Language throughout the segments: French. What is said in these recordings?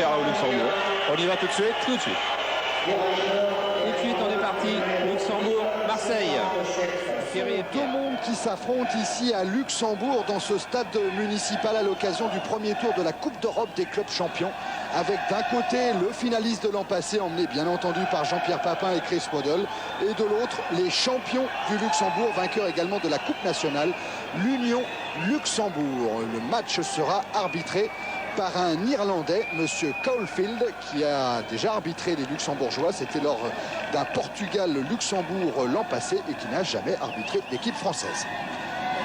verra au Luxembourg. On y va tout de suite. Tout de suite, on est parti. Luxembourg, Marseille. Deux mondes qui s'affrontent ici à Luxembourg dans ce stade municipal à l'occasion du premier tour de la Coupe d'Europe des clubs champions, avec d'un côté le finaliste de l'an passé emmené bien entendu par Jean-Pierre Papin et Chris Waddle, et de l'autre les champions du Luxembourg, vainqueurs également de la Coupe nationale, l'Union Luxembourg. Le match sera arbitré par un Irlandais, Monsieur Caulfield, qui a déjà arbitré les Luxembourgeois. C'était lors d'un Portugal-Luxembourg l'an passé et qui n'a jamais arbitré l'équipe française.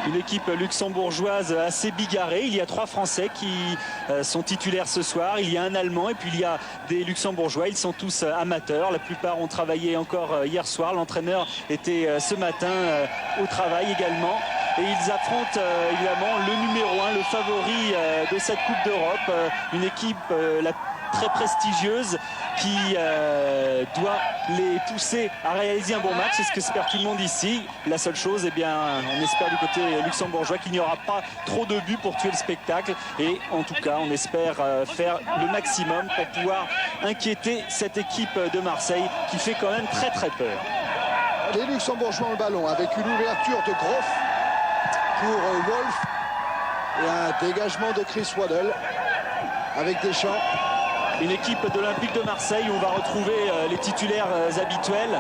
Une équipe luxembourgeoise assez bigarrée. Il y a 3 Français qui sont titulaires ce soir. Il y a un Allemand et puis il y a des Luxembourgeois. Ils sont tous amateurs. La plupart ont travaillé encore hier soir. L'entraîneur était ce matin au travail également. Et ils affrontent évidemment le numéro 1, le favori de cette Coupe d'Europe. Une équipe très prestigieuse qui doit les pousser à réaliser un bon match. C'est ce que espère tout le monde ici. La seule chose, eh bien, on espère du côté luxembourgeois qu'il n'y aura pas trop de buts pour tuer le spectacle. Et en tout cas, on espère faire le maximum pour pouvoir inquiéter cette équipe de Marseille qui fait quand même très très peur. Les Luxembourgeois ont le ballon avec une ouverture de Groff pour Wolf et un dégagement de Chris Waddle avec Deschamps. Une équipe de l'Olympique de Marseille où on va retrouver les titulaires habituels,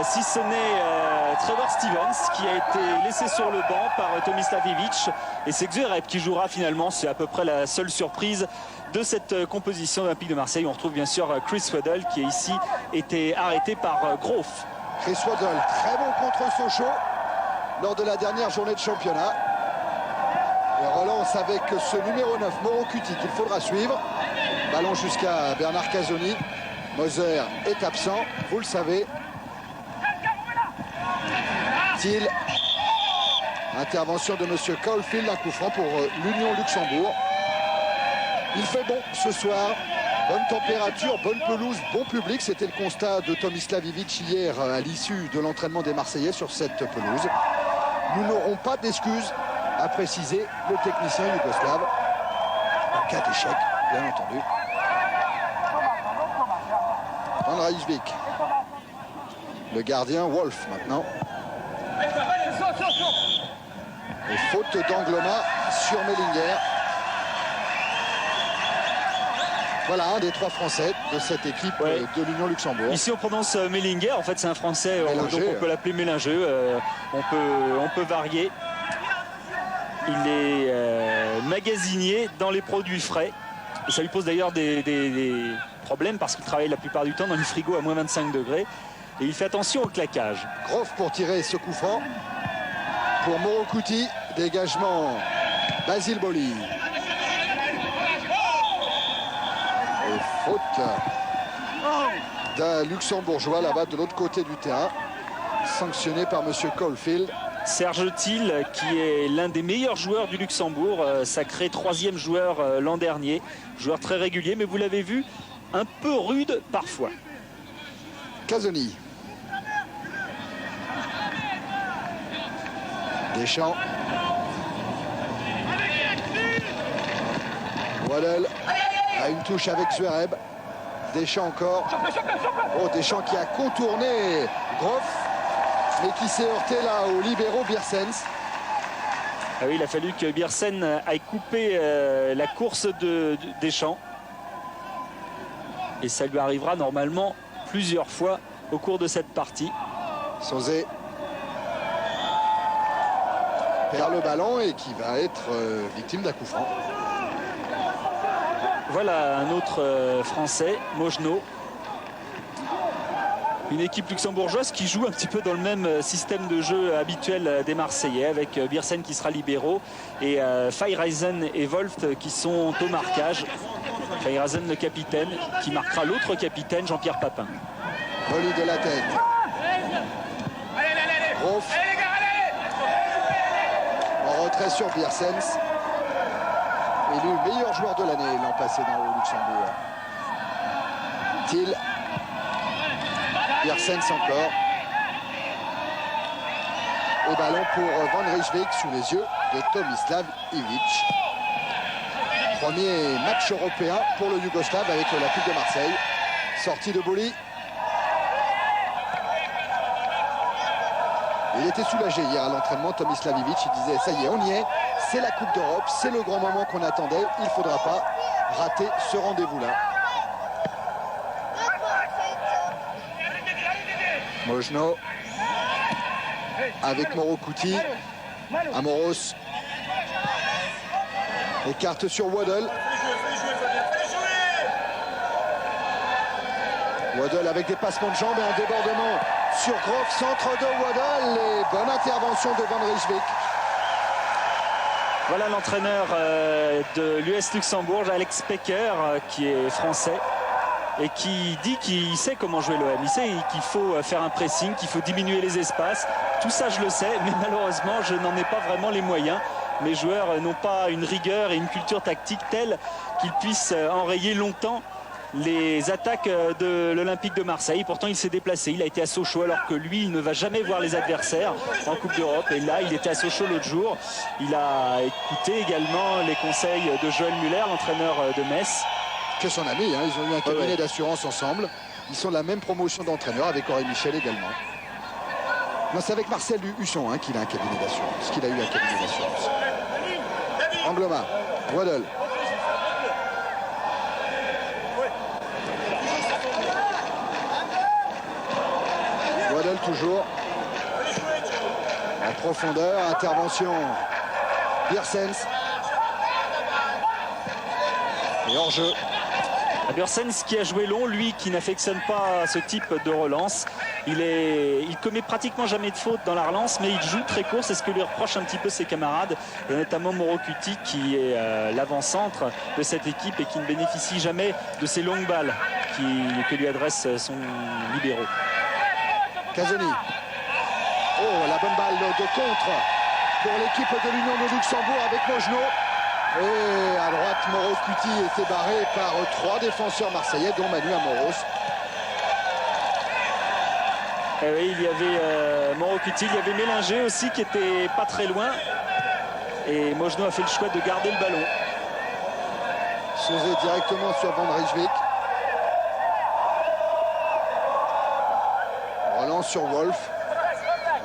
si ce n'est Trevor Stevens qui a été laissé sur le banc par Tomislav Ivic, et c'est Zverev qui jouera finalement. C'est à peu près la seule surprise de cette composition de l'Olympique de Marseille. On retrouve bien sûr Chris Waddle qui est ici été arrêté par Groff. Chris Waddle, très bon contre Sochaux lors de la dernière journée de championnat. Et relance avec ce numéro 9, Mauro Cuti, qu'il faudra suivre. Ballon jusqu'à Bernard Casoni. Moser est absent, vous le savez. Thiel. Intervention de M. Caulfield, un coup franc pour l'Union Luxembourg. Il fait bon ce soir. Bonne température, bonne pelouse, bon public. C'était le constat de Tomislav Ivic hier à l'issue de l'entraînement des Marseillais sur cette pelouse. Nous n'aurons pas d'excuses, a précisé le technicien yougoslave. En cas d'échec, bien entendu. Van Rijswijk. Le gardien Wolf maintenant. Et faute d'Angloma sur Mellinger. Voilà un des 3 Français de cette équipe de l'Union Luxembourg. Ici on prononce Mellinger, en fait c'est un Français, donc on peut l'appeler mélangeux, on peut varier. Il est magasinier dans les produits frais. Et ça lui pose d'ailleurs des problèmes parce qu'il travaille la plupart du temps dans les frigos à moins 25 degrés. Et il fait attention au claquage. Groff pour tirer ce coup franc. Pour Mauro Cuti, dégagement Basile Boli. Et faute d'un luxembourgeois là-bas de l'autre côté du terrain, sanctionné par M. Caulfield. Serge Thiel, qui est l'un des meilleurs joueurs du Luxembourg, sacré 3e joueur l'an dernier, joueur très régulier, mais vous l'avez vu, un peu rude parfois. Casoni. Deschamps. Waddle a une touche avec Zverev. Deschamps encore. Oh, Deschamps qui a contourné Groff, mais qui s'est heurté là au libéro Biersens. Ah oui, il a fallu que Biersen aille couper la course de Deschamps. Et ça lui arrivera normalement plusieurs fois au cours de cette partie. Sauzé perd le ballon et qui va être victime d'un coup franc. Voilà un autre Français, Mojno. Une équipe luxembourgeoise qui joue un petit peu dans le même système de jeu habituel des Marseillais, avec Biersen qui sera libéraux et Feyereisen et Wolf qui sont au marquage. Feyereisen le capitaine qui marquera l'autre capitaine, Jean-Pierre Papin. Volley de la tête. Groff. En retrait sur Biersens. Élu meilleur joueur de l'année l'an passé dans le Luxembourg. Thiel. Biersens encore. Et ballon pour Van Rijswijk sous les yeux de Tomislav Ivic. Premier match européen pour le Yougoslave avec l'Olympique de Marseille. Sortie de Boli. Il était soulagé hier à l'entraînement, Tomislavic. Il disait ça y est, on y est. C'est la Coupe d'Europe, c'est le grand moment qu'on attendait. Il ne faudra pas rater ce rendez-vous-là. Mojno avec Morokouti. Amoros écarte sur Waddle. Waddle avec des passements de jambes et un débordement sur Groff, centre de Waddle et bonne intervention de Van Rijswijk. Voilà l'entraîneur de l'US Luxembourg, Alex Pecker, qui est français et qui dit qu'il sait comment jouer l'OM. Il sait qu'il faut faire un pressing, qu'il faut diminuer les espaces. Tout ça, je le sais, mais malheureusement, je n'en ai pas vraiment les moyens. Mes joueurs n'ont pas une rigueur et une culture tactique telle qu'ils puissent enrayer longtemps les attaques de l'Olympique de Marseille. Pourtant, il s'est déplacé. Il a été à Sochaux alors que lui, il ne va jamais voir les adversaires en Coupe d'Europe. Et là, il était à Sochaux l'autre jour. Il a écouté également les conseils de Joël Muller, l'entraîneur de Metz. Que son ami, hein. Ils ont eu un cabinet d'assurance ensemble. Ils sont de la même promotion d'entraîneur avec Henri Michel également. Non, c'est avec Marcel Husson hein, qu'il a un cabinet d'assurance. Qu'il a eu un cabinet d'assurance. Angloma, Waddle. Waddle toujours. En profondeur, intervention Biersens. Et hors-jeu. Biersens qui a joué long, lui qui n'affectionne pas ce type de relance. Il commet pratiquement jamais de faute dans la relance, mais il joue très court. C'est ce que lui reprochent un petit peu ses camarades, et notamment Morokouti qui est l'avant-centre de cette équipe et qui ne bénéficie jamais de ces longues balles que lui adresse son libéraux. Casoni. Oh, la bonne balle de contre pour l'équipe de l'Union de Luxembourg avec Mojno. Et à droite, Morokouti était barré par 3 défenseurs marseillais, dont Manu Amoros. Et oui, il y avait Morokouti, il y avait Mélinger aussi qui était pas très loin. Et Mojno a fait le choix de garder le ballon. Sauzé directement sur Van Rijswijk. Relance sur Wolf.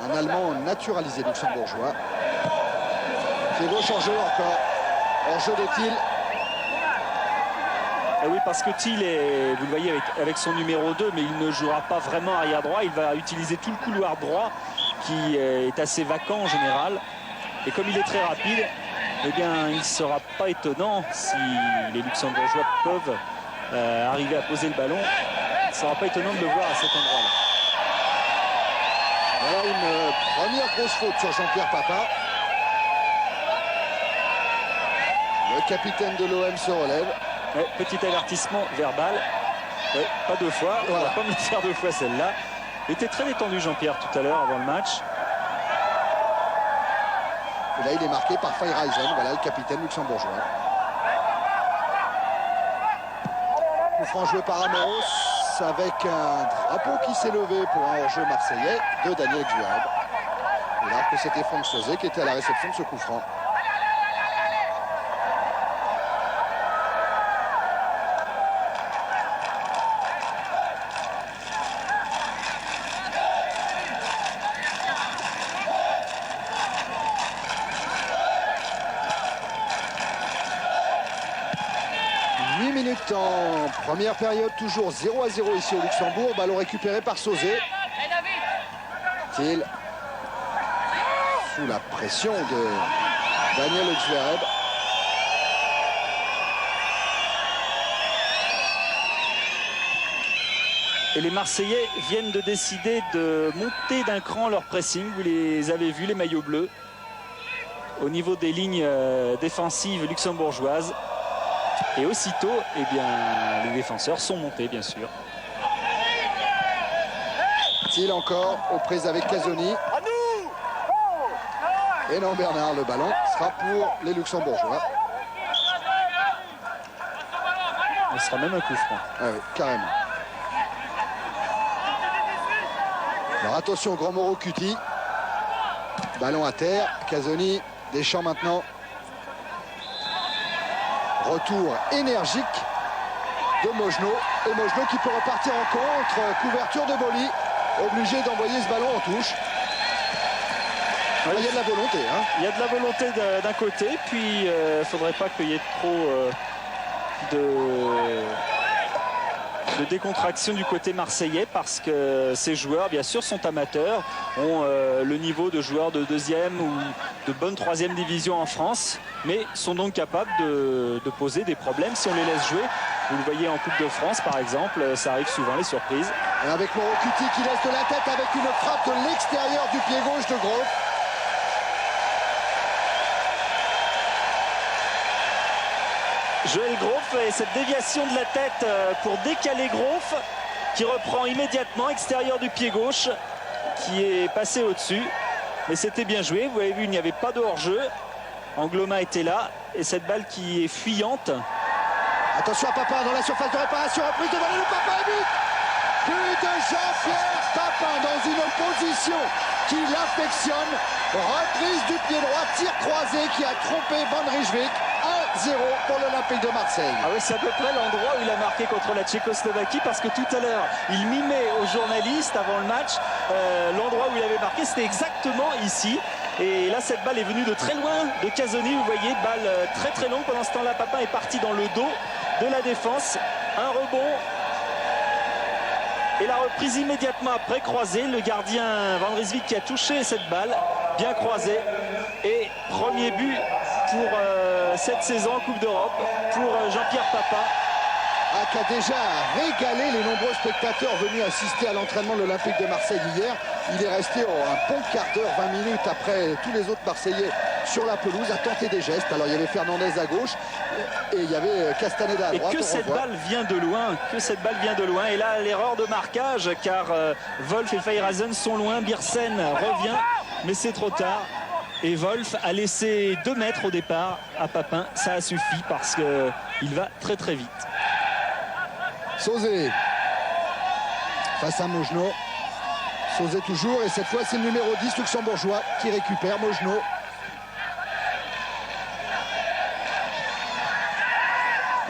Un Allemand naturalisé luxembourgeois. C'est gauche en jeu encore. En jeu de Thiel. Et oui, parce que Thiel est, vous le voyez avec son numéro 2, mais il ne jouera pas vraiment arrière droit. Il va utiliser tout le couloir droit qui est assez vacant en général. Et comme il est très rapide, eh bien, il ne sera pas étonnant si les Luxembourgeois peuvent arriver à poser le ballon. Il ne sera pas étonnant de le voir à cet endroit-là. Voilà une première grosse faute sur Jean-Pierre Papin. Le capitaine de l'OM se relève. Ouais, petit avertissement verbal. Ouais, pas 2 fois. Voilà. On va pas me faire 2 fois celle-là. Il était très détendu Jean-Pierre tout à l'heure avant le match. Et là, il est marqué par Feyereisen. Voilà le capitaine luxembourgeois. Coup franc joué par Amoros avec un drapeau qui s'est levé pour un hors-jeu marseillais de Daniel Xhureb. Alors que c'était Franck Sauzé qui était à la réception de ce coup franc. En première période, toujours 0-0 ici au Luxembourg. Ballon récupéré par Sauzé. Thiel sous la pression de Daniel Xhureb. Et les Marseillais viennent de décider de monter d'un cran leur pressing. Vous les avez vus, les maillots bleus, au niveau des lignes défensives luxembourgeoises. Et aussitôt, eh bien, les défenseurs sont montés, bien sûr. Thiel encore aux prises avec Casoni. Et non, Bernard, le ballon sera pour les Luxembourgeois. Ce sera même un coup franc. Ah oui, carrément. Alors attention, grand Morokouti. Ballon à terre. Casoni, Deschamps maintenant. Retour énergique de Mojno. Et Mojno qui peut repartir en contre. Couverture de Boli. Obligé d'envoyer ce ballon en touche. Il y a de la volonté. Hein. Il y a de la volonté d'un côté. Puis il ne faudrait pas qu'il y ait trop de décontraction du côté marseillais, parce que ces joueurs, bien sûr, sont amateurs, ont le niveau de joueurs de deuxième ou de bonne troisième division en France, mais sont donc capables de poser des problèmes si on les laisse jouer. Vous le voyez en Coupe de France, par exemple, ça arrive souvent, les surprises. Et avec Morocuti qui laisse de la tête avec une frappe de l'extérieur du pied gauche de Grove. Joël Grove et cette déviation de la tête pour décaler Grove, qui reprend immédiatement, extérieur du pied gauche, qui est passé au-dessus. Mais c'était bien joué, vous avez vu, il n'y avait pas de hors-jeu. Angloma était là, et cette balle qui est fuyante. Attention à Papin dans la surface de réparation, reprise de volée de Papin et but. But de Jean-Pierre Papin dans une position qui l'affectionne. Reprise du pied droit, tir croisé qui a trompé Van Rijswijk. 1-0 pour l'Olympique de Marseille. Ah oui, c'est à peu près l'endroit où il a marqué contre la Tchécoslovaquie, parce que tout à l'heure, il mimait aux journalistes avant le match l'endroit où il avait marqué, c'était exactement ici. Et là, cette balle est venue de très loin de Casoni. Vous voyez, balle très très longue. Pendant ce temps-là, Papin est parti dans le dos de la défense. Un rebond. Et la reprise immédiatement après, croisée. Le gardien Van Rijswijk qui a touché cette balle, bien croisée. Et premier but pour cette saison en Coupe d'Europe pour Jean-Pierre Papin. Qui a déjà régalé les nombreux spectateurs venus assister à l'entraînement de l'Olympique de Marseille hier. Il est resté un bon quart d'heure, 20 minutes après tous les autres Marseillais sur la pelouse, à tenter des gestes. Alors il y avait Fernandez à gauche et il y avait Castaneda à droite. Et que cette balle vient de loin, Et là, l'erreur de marquage, car Wolf et Feirazen sont loin. Biersen revient, mais c'est trop tard. Et Wolf a laissé 2 mètres au départ à Papin. Ça a suffi parce qu'il va très très vite. Sauzé face à Mojno. Sauzé toujours, et cette fois c'est le numéro 10 luxembourgeois qui récupère Mojno.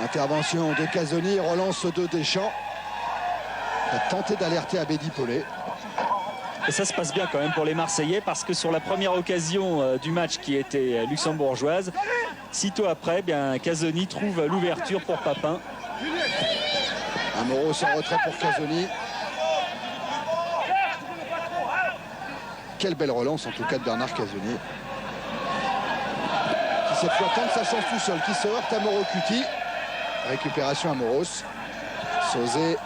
Intervention de Casoni, relance de Deschamps. Il a tenté d'alerter Abedi Pelé. Et ça se passe bien quand même pour les Marseillais, parce que sur la première occasion du match qui était luxembourgeoise, sitôt après, bien Casoni trouve l'ouverture pour Papin. Amoros en retrait pour Casoni. Quelle belle relance en tout cas de Bernard Casoni, qui cette fois tente sa chance tout seul, qui se heurte à Morocuti. Récupération Amoros. Sauzé,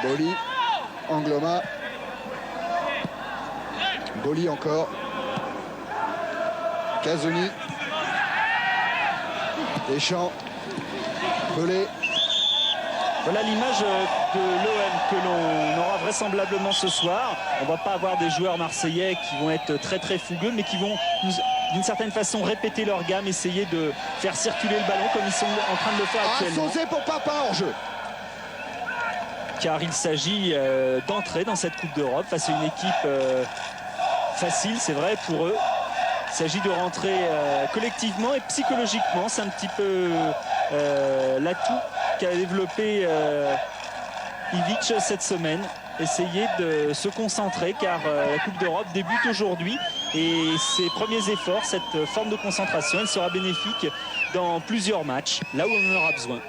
Boli, Angloma. Boli encore. Casoni. Deschamps. Pelé. Voilà l'image de l'OM que l'on aura vraisemblablement ce soir. On ne va pas avoir des joueurs marseillais qui vont être très très fougueux, mais qui vont d'une certaine façon répéter leur gamme, essayer de faire circuler le ballon comme ils sont en train de le faire actuellement. Sauzé pour Papin hors jeu. Car il s'agit d'entrer dans cette Coupe d'Europe face à une équipe facile, c'est vrai, pour eux. Il s'agit de rentrer collectivement et psychologiquement. C'est un petit peu l'atout qu'a développé Ivic cette semaine. Essayer de se concentrer, car la Coupe d'Europe débute aujourd'hui, et ses premiers efforts, cette forme de concentration, elle sera bénéfique dans plusieurs matchs, là où on en aura besoin.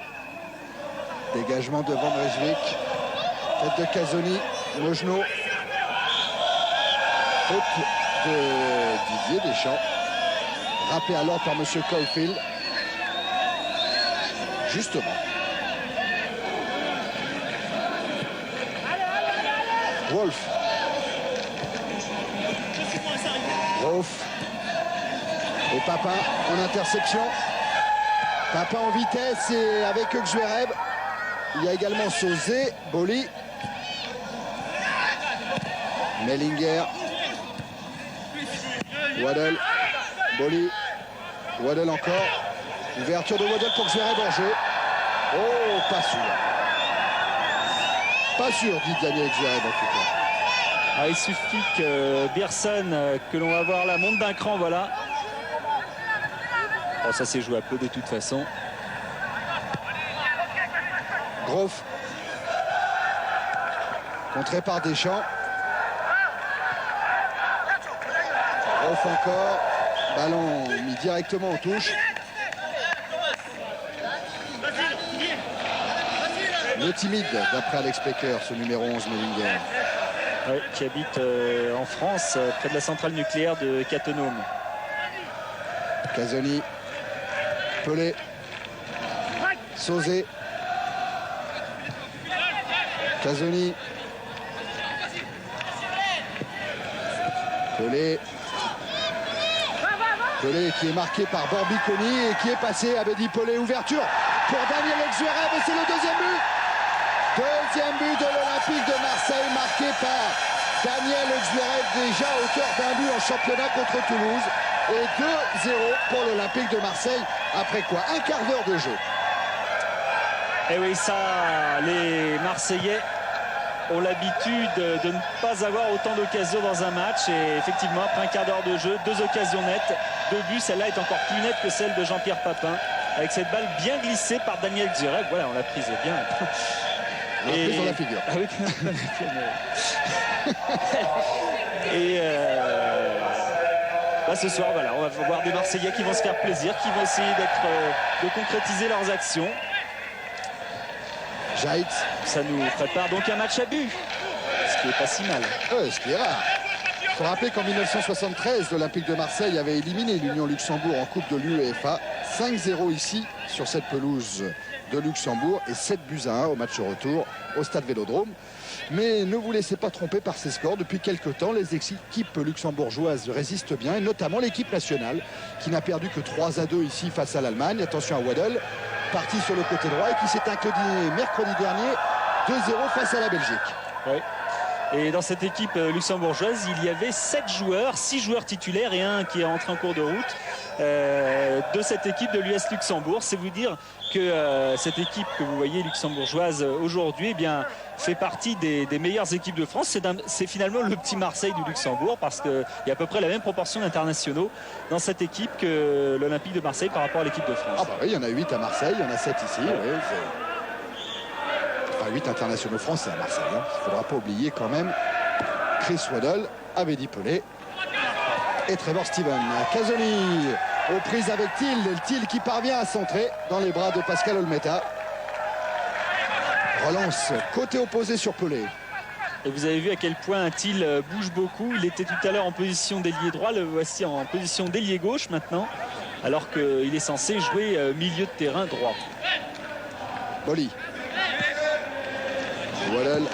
Dégagement de Van Rijswijk. Tête de Casoni. Mojno. Faute de Didier Deschamps. Rappelé alors par M. Caulfield. Justement. Wolf. Wolf. Et Papin en interception. Papin en vitesse et avec Gjuereb. Il y a également Sauzé, Boli. Mellinger. Waddle. Boli. Waddle encore. Ouverture de Waddle pour Gjuereb en jeu. Oh, pas sûr. Pas sûr, dit Daniel Gjuereb en tout cas. Ah, il suffit que Biersen, que l'on va voir là, monte d'un cran, voilà. Oh, ça s'est joué à peu de toute façon. Groff. Contré par Deschamps. Groff encore. Ballon mis directement aux touches. Le timide, d'après Alex Pecker, ce numéro 11, Mellinger. Ouais, qui habite en France, près de la centrale nucléaire de Cattenom. Casoni. Pelé. Sauzé. Casoni. Pelé. Pelé qui est marqué par Borbiconi et qui est passé à Bédi Pelé. Ouverture pour Daniel Zverev et c'est le deuxième but. Deuxième but de l'Olympique de Marseille marqué par Daniel Zverev, déjà auteur d'un but en championnat contre Toulouse. Et 2-0 pour l'Olympique de Marseille après quoi? Un quart d'heure de jeu. Et oui, ça, les Marseillais ont l'habitude de ne pas avoir autant d'occasions dans un match. Et effectivement, après un quart d'heure de jeu, 2 occasions nettes, 2 buts. Celle-là est encore plus nette que celle de Jean-Pierre Papin. Avec cette balle bien glissée par Daniel Zverev. Voilà, on l'a prise bien. On l'a prise dans la figure. Ah oui, et bah, ce soir, voilà, on va voir des Marseillais qui vont se faire plaisir, qui vont essayer de concrétiser leurs actions. Jaït. Ça nous prépare donc un match à but, ce qui est pas si mal. Ce qui est rare. Il faut rappeler qu'en 1973, l'Olympique de Marseille avait éliminé l'Union Luxembourg en Coupe de l'UEFA. 5-0 ici, sur cette pelouse de Luxembourg, et 7-1 au match retour au Stade Vélodrome. Mais ne vous laissez pas tromper par ces scores. Depuis quelques temps, les équipes luxembourgeoises résistent bien, et notamment l'équipe nationale, qui n'a perdu que 3-2 ici face à l'Allemagne. Attention à Waddle, parti sur le côté droit, et qui s'est incliné mercredi dernier 2-0 face à la Belgique. Oui. Et dans cette équipe luxembourgeoise, il y avait 7 joueurs, 6 joueurs titulaires et un qui est rentré en cours de route de cette équipe de l'US Luxembourg. C'est vous dire que cette équipe que vous voyez luxembourgeoise aujourd'hui, eh bien, fait partie des meilleures équipes de France. C'est finalement le petit Marseille du Luxembourg, parce qu'il y a à peu près la même proportion d'internationaux dans cette équipe que l'Olympique de Marseille par rapport à l'équipe de France. Ah bah oui, il y en a 8 à Marseille, il y en a 7 ici. Ouais. Oui, 8 internationaux français à Marseille. Hein. Il ne faudra pas oublier quand même Chris Waddle, Abedi Pelé et Trevor Steven. Casoni aux prises avec Thiel. Thiel qui parvient à centrer dans les bras de Pascal Olmeta. Relance côté opposé sur Pelé. Et vous avez vu à quel point Thiel bouge beaucoup. Il était tout à l'heure en position d'ailier droit. Le voici en position d'ailier gauche maintenant, alors qu'il est censé jouer milieu de terrain droit. Boli. Waddle.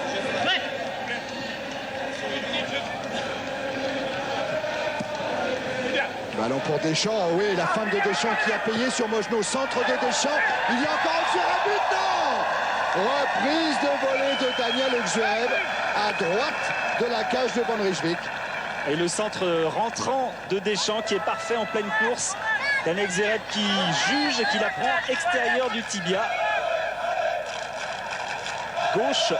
Ballon pour Deschamps. Oui, la femme de Deschamps qui a payé sur Mojno. Centre de Deschamps. Il y a encore un but. Non. Reprise de volée de Daniel Zverev à droite de la cage de Van Rijswijk. Et le centre rentrant de Deschamps qui est parfait en pleine course. Daniel Zverev qui juge et qui la prend extérieur du tibia gauche,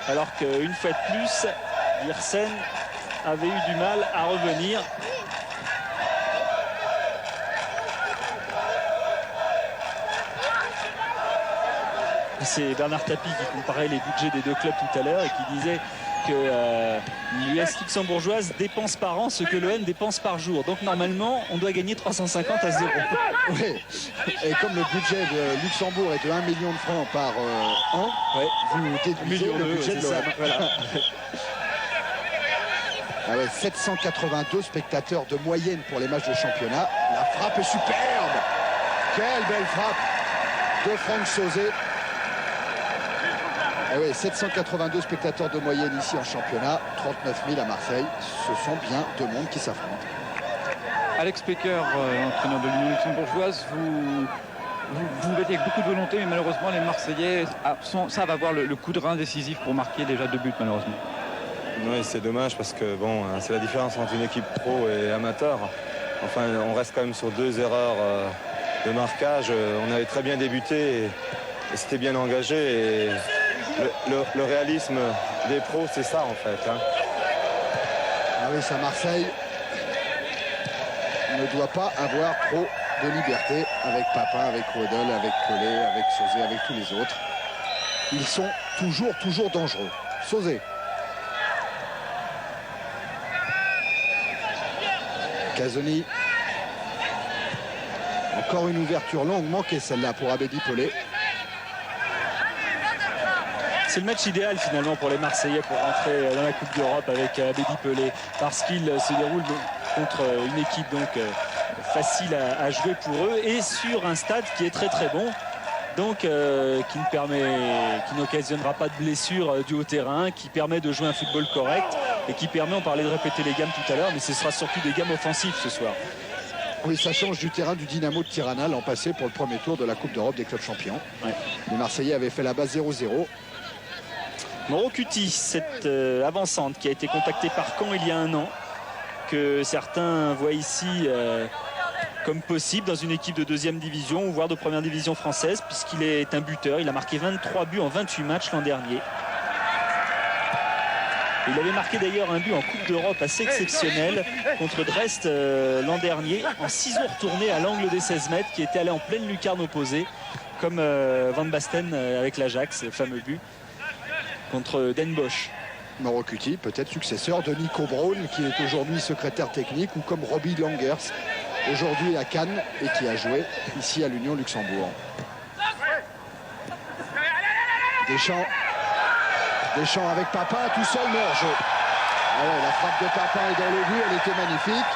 alors qu'une fois de plus Yersen avait eu du mal à revenir. C'est Bernard Tapie qui comparait les budgets des deux clubs tout à l'heure et qui disait que l'US luxembourgeoise dépense par an ce que l'OM dépense par jour. Donc normalement, on doit gagner 350 à 0. Oui. Et comme le budget de Luxembourg est de 1 million de francs par an, Ouais. vous déduisez le budget de l'OM. Voilà. Ah ouais, 782 spectateurs de moyenne pour les matchs de championnat. La frappe est superbe. Quelle belle frappe de Franck Sauzé. Ah ouais, 782 spectateurs de moyenne ici en championnat, 39 000 à Marseille. Ce sont bien deux mondes qui s'affrontent. Alex Pecker, entraîneur de l'Union luxembourgeoise, vous mettez avec beaucoup de volonté, mais malheureusement les Marseillais savent avoir le coup de rein décisif pour marquer déjà 2 buts malheureusement. Oui, c'est dommage parce que bon, c'est la différence entre une équipe pro et amateur. Enfin, on reste quand même sur 2 erreurs de marquage. On avait très bien débuté et c'était bien engagé. Et le réalisme des pros, c'est ça en fait. Hein. Ah oui, ça Marseille ne doit pas avoir trop de liberté avec Papin, avec Waddle, avec Pelé, avec Sauzé, avec tous les autres. ils sont toujours dangereux. Sauzé. Casoni. Encore une ouverture longue, manquée celle-là pour Abedi Pelé. C'est le match idéal finalement pour les Marseillais pour rentrer dans la Coupe d'Europe avec Abedi Pelé, parce qu'il se déroule contre une équipe donc facile à jouer pour eux et sur un stade qui est très bon, donc qui n'occasionnera pas de blessures du haut terrain, qui permet de jouer un football correct et qui permet, on parlait de répéter les gammes tout à l'heure, mais ce sera surtout des gammes offensives ce soir. Oui, ça change du terrain du Dynamo de Tirana l'an passé pour le premier tour de la Coupe d'Europe des clubs champions. Ouais. Les Marseillais avaient fait là-bas 0-0. Mauro Cuti, cette avançante qui a été contactée par Caen il y a un an, que certains voient ici comme possible dans une équipe de deuxième division, voire de première division française, puisqu'il est un buteur. Il a marqué 23 buts en 28 matchs l'an dernier. Il avait marqué d'ailleurs un but en Coupe d'Europe assez exceptionnel contre Brest l'an dernier, en ciseaux retournés à l'angle des 16 mètres, qui était allé en pleine lucarne opposée, comme Van Basten avec l'Ajax, le fameux but contre Den Bosch. Mauro Cuti, peut-être successeur de Nico Braun, qui est aujourd'hui secrétaire technique, ou comme Robbie Langers, aujourd'hui à Cannes et qui a joué ici à l'Union Luxembourg. Deschamps avec Papin, tout seul, mais hors jeu. Alors, la frappe de Papin est dans le but, elle était magnifique.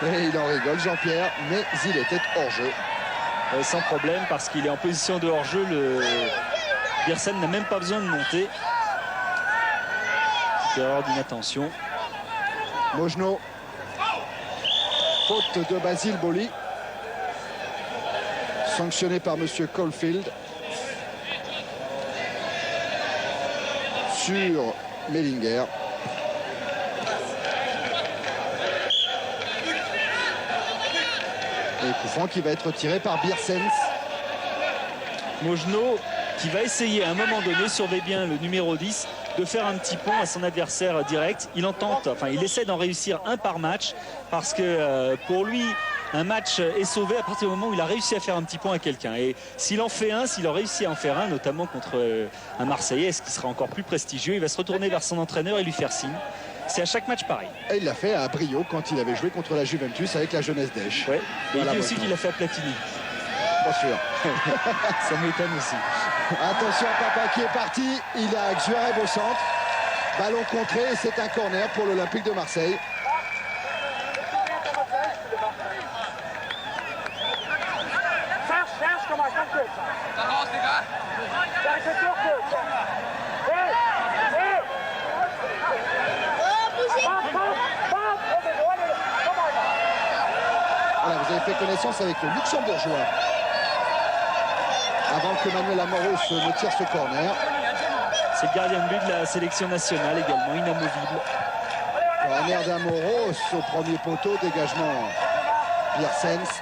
Et il en rigole, Jean-Pierre, mais il était hors jeu. Sans problème, parce qu'il est en position de hors jeu. Biersen n'a même pas besoin de monter. Petite erreur d'inattention. Mojno. Faute de Basile Boli. Sanctionné par monsieur Caulfield. Sur Mellinger. Et coup franc qui va être tiré par Biersens. Mojno qui va essayer à un moment donné, surveille bien le numéro 10, de faire un petit pont à son adversaire direct. Il essaie d'en réussir un par match, parce que pour lui, un match est sauvé à partir du moment où il a réussi à faire un petit pont à quelqu'un. Et s'il en fait un, s'il a réussi à en faire un, notamment contre un Marseillais, ce qui sera encore plus prestigieux, il va se retourner vers son entraîneur et lui faire signe. C'est à chaque match pareil. Et il l'a fait à Brio quand il avait joué contre la Juventus avec la Jeunesse d'Esch. Ouais. Et il dit aussi qu'il l'a fait à Platini. Pas sûr. Ça m'étonne aussi. Attention, Papa qui est parti. Il a Xuareb au centre. Ballon contré et c'est un corner pour l'Olympique de Marseille. Voilà, vous avez fait connaissance avec le Luxembourgeois avant que Manuel Amoros ne tire ce corner. C'est le gardien de but de la sélection nationale également, inamovible. Corner d'Amoros au premier poteau, dégagement Biersens.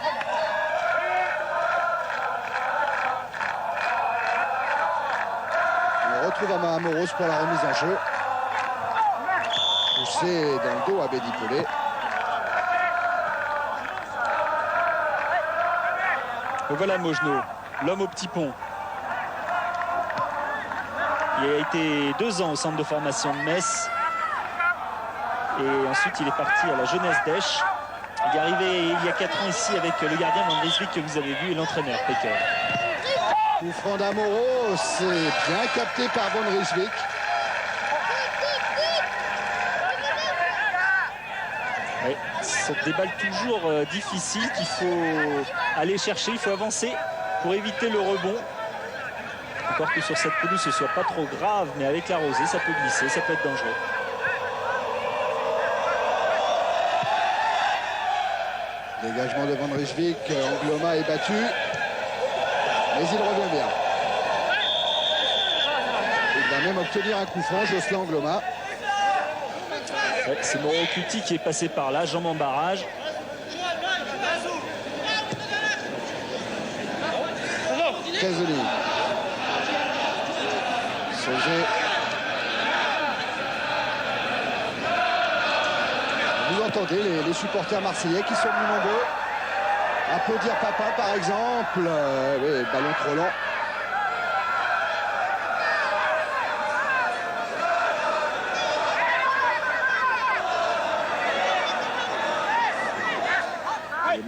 On retrouve Amoros pour la remise en jeu. Poussé dans le dos à Abedi Pelé. Et voilà Mojno, l'homme au petit pont. Il a été 2 ans au centre de formation de Metz. Et ensuite, il est parti à la Jeunesse d'Esch. Il est arrivé il y a 4 ans ici avec le gardien Van Rijswijk que vous avez vu et l'entraîneur Pecker. Coup franc d'Amoros, c'est bien capté par Van Rijswijk. Oui, ce sont des balles toujours difficiles qu'il faut aller chercher, il faut avancer pour éviter le rebond. Encore que sur cette pelouse ce ne soit pas trop grave, mais avec la rosée ça peut glisser, ça peut être dangereux. Dégagement de Van Rijswijk, Angloma est battu, mais il revient bien. Il va même obtenir un coup franc, Jocelyn Angloma. Ouais, c'est Mauro Cuti qui est passé par là, jambe en barrage. Casoni. Sauzé. Vous entendez les supporters marseillais qui sont venus nombreux. Applaudir Papa par exemple. Oui, ballon trop lent.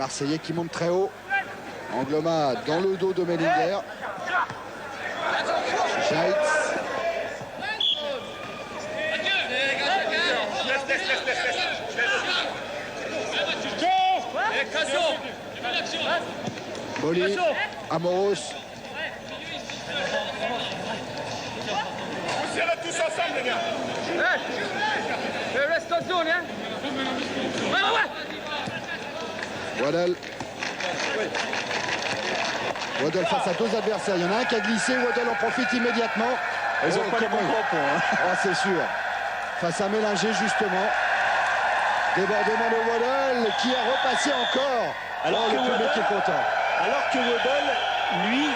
Marseillais qui monte très haut. Angloma dans le dos de Mellinger. Scheitz. Boli, Amoros. Tous ensemble, les gars. Reste en zone, hein. Waddle. Waddle face à deux adversaires. Il y en a un qui a glissé. Waddle en profite immédiatement. Ils n'ont pas les bons crampons. Hein. Oh, c'est sûr. Face à Mélinger, justement. Débordement de Waddle qui a repassé encore. Alors le public est content. Alors que Waddle, lui,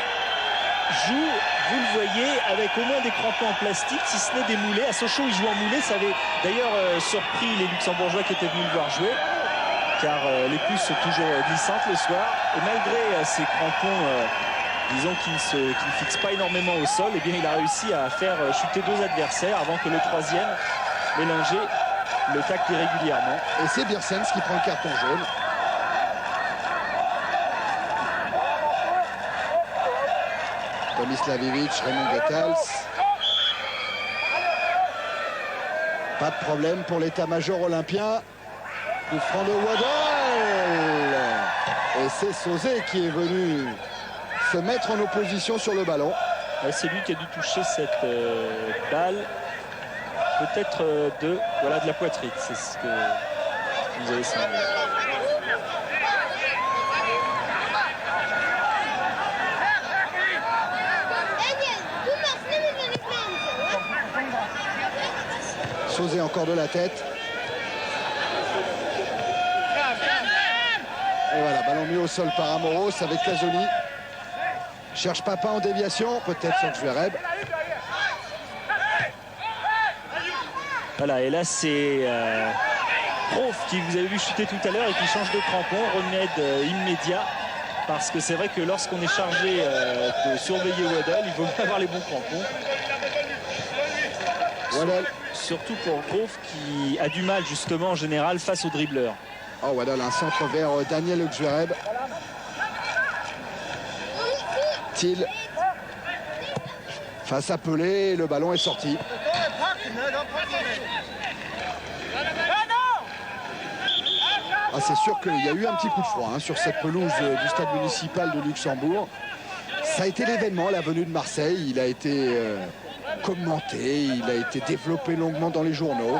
joue, vous le voyez, avec au moins des crampons en plastique, si ce n'est des moulets. À Sochaux, il joue en moulets. Ça avait d'ailleurs surpris les Luxembourgeois qui étaient venus le voir jouer, car les puces sont toujours glissantes le soir. Et malgré ces crampons, disons, qui ne fixent pas énormément au sol, eh bien, il a réussi à faire chuter deux adversaires avant que le troisième, Mélinger, le tacle irrégulièrement. Et c'est Biersens qui prend le carton jaune. Tomislavic, Raymond Goethals. Pas de problème pour l'état-major olympien. Coup franc de Waddle. Et c'est Sauzet qui est venu se mettre en opposition sur le ballon. C'est lui qui a dû toucher cette balle, peut-être de la poitrine. C'est ce que vous avez semblé. Sauzet encore de la tête. Et voilà, ballon mis au sol par Amoros avec Casoni. Cherche Papin en déviation, peut-être sur Zverev. Voilà, et là c'est Grof qui vous avez vu chuter tout à l'heure et qui change de crampon, remède immédiat. Parce que c'est vrai que lorsqu'on est chargé de surveiller Waddle, il faut bien avoir les bons crampons. Waddle. Surtout pour Grof qui a du mal justement en général face aux dribbleurs. Oh, Waddle, un centre vers Daniel Zverev. Thiel face à Pelé, le ballon est sorti. Ah, c'est sûr qu'il y a eu un petit coup de froid hein, sur cette pelouse du stade municipal de Luxembourg. Ça a été l'événement, la venue de Marseille. Il a été commenté, il a été développé longuement dans les journaux.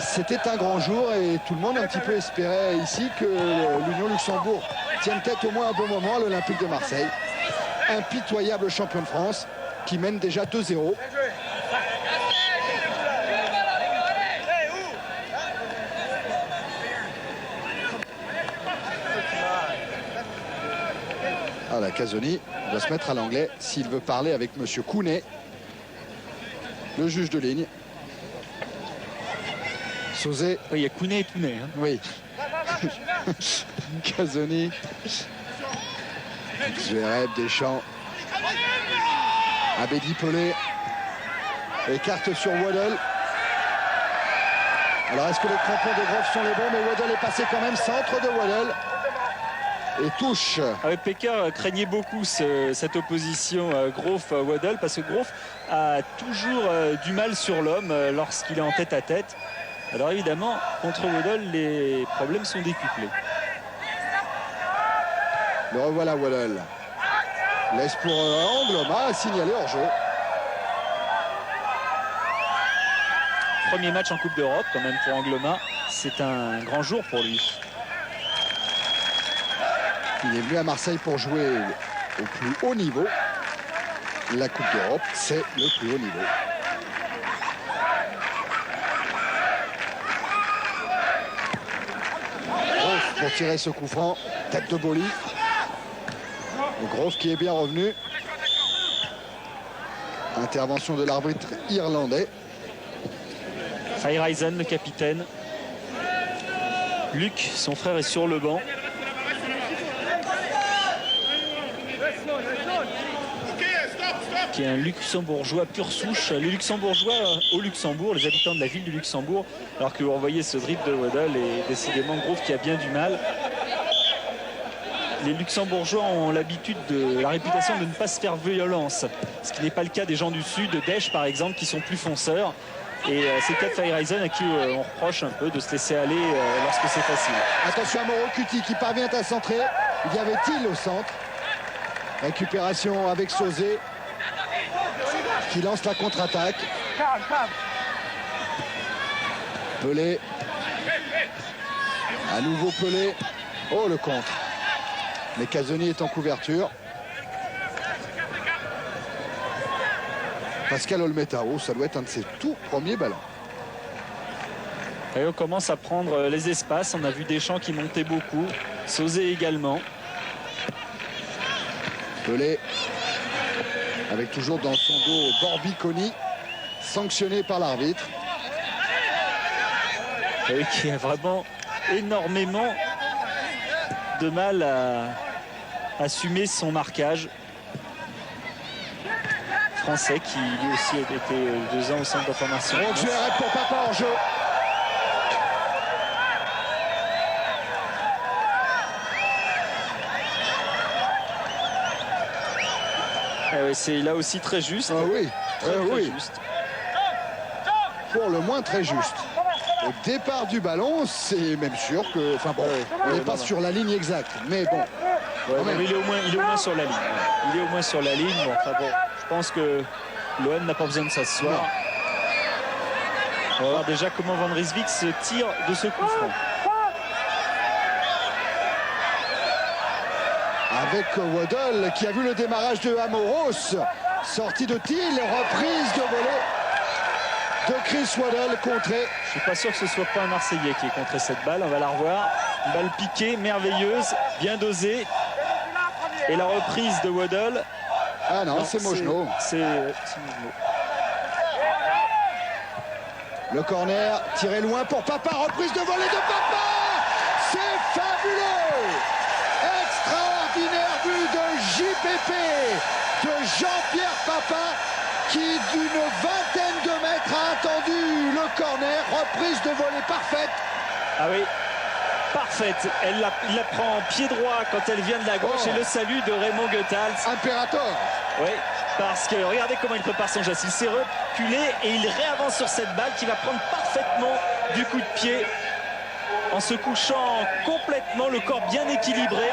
C'était un grand jour et tout le monde un petit peu espérait ici que l'Union Luxembourg tienne tête au moins un bon moment à l'Olympique de Marseille. Impitoyable champion de France qui mène déjà 2-0. Ah, la Casoni doit se mettre à l'anglais s'il veut parler avec M. Kounet, le juge de ligne. Sauzet. Oui, il y a Kounet et Kounet. Hein. Oui. Casoni. Zverev, Deschamps. Abedi Pelé. Écarte sur Waddle. Alors est-ce que les crampons de Grof sont les bons? Mais Waddle est passé quand même, centre de Waddle. Et touche. Avec Pecker craignait beaucoup cette opposition Grof-Waddle parce que Grof a toujours du mal sur l'homme lorsqu'il est en tête à tête. Alors évidemment, contre Waddle, les problèmes sont décuplés. Le revoilà Waddle. Laisse pour Angloma, signalé hors jeu. Premier match en Coupe d'Europe quand même pour Angloma. C'est un grand jour pour lui. Il est venu à Marseille pour jouer au plus haut niveau. La Coupe d'Europe, c'est le plus haut niveau. Grof pour tirer ce coup franc. Tête de Boli. Grof qui est bien revenu. Intervention de l'arbitre irlandais. Feyereisen, le capitaine. Luc, son frère, est sur le banc. Qui est un luxembourgeois pur souche. Les luxembourgeois au Luxembourg, les habitants de la ville du Luxembourg, alors que vous revoyez ce dribble de Waddle et décidément Grof qui a bien du mal. les Luxembourgeois ont la réputation de ne pas se faire violence, ce qui n'est pas le cas des gens du Sud, de Desch par exemple, qui sont plus fonceurs. Et c'est le cas de Feyereisen à qui on reproche un peu de se laisser aller lorsque c'est facile. Attention à Morocuti qui parvient à centrer. Il y avait-il au centre? Récupération avec Sauzé qui lance la contre-attaque. Pelé. À nouveau Pelé. Oh, le contre. Mais Casoni est en couverture. Pascal Olmetao, ça doit être un de ses tout premiers ballons. Et on commence à prendre les espaces. On a vu Deschamps qui montait beaucoup. Sauzé également. Pelé. Avec toujours dans son dos Borbiconi, sanctionné par l'arbitre. Et qui a vraiment énormément de mal à assumer son marquage. Français qui lui aussi a été 2 ans au centre de formation. Bon Dieu, arrête pour Papa en jeu. C'est là aussi très juste. Ah oui, Très juste. Pour le moins très juste. Au départ du ballon, c'est même sûr que... Enfin bon, on n'est pas sur la ligne exacte. Mais bon. Mais il est au moins sur la ligne. Il est au moins sur la ligne. Bon, enfin bon, je pense que l'OM n'a pas besoin de s'asseoir. On va voir déjà comment Van Rijswijk se tire de ce coup franc. Avec Waddle qui a vu le démarrage de Amoros. Sortie de Thiel, reprise de volée de Chris Waddle contré. Je suis pas sûr que ce soit pas un Marseillais qui ait contré cette balle. On va la revoir. Une balle piquée, merveilleuse, bien dosée. Et la reprise de Waddle. Ah non, c'est Mojno. C'est Mojno. Le corner tiré loin pour Papa. Reprise de volée de Papa. C'est fabuleux. Extraordinaire but de JPP, de Jean-Pierre Papa, qui d'une vingtaine de mètres a attendu le corner. Reprise de volée parfaite. Ah oui, parfaite. Il la prend en pied droit quand elle vient de la gauche. Et le salut de Raymond Goethals. Imperator. Oui, parce que regardez comment il prépare son geste. Il s'est reculé et il réavance sur cette balle qui va prendre parfaitement du coup de pied en se couchant complètement, le corps bien équilibré.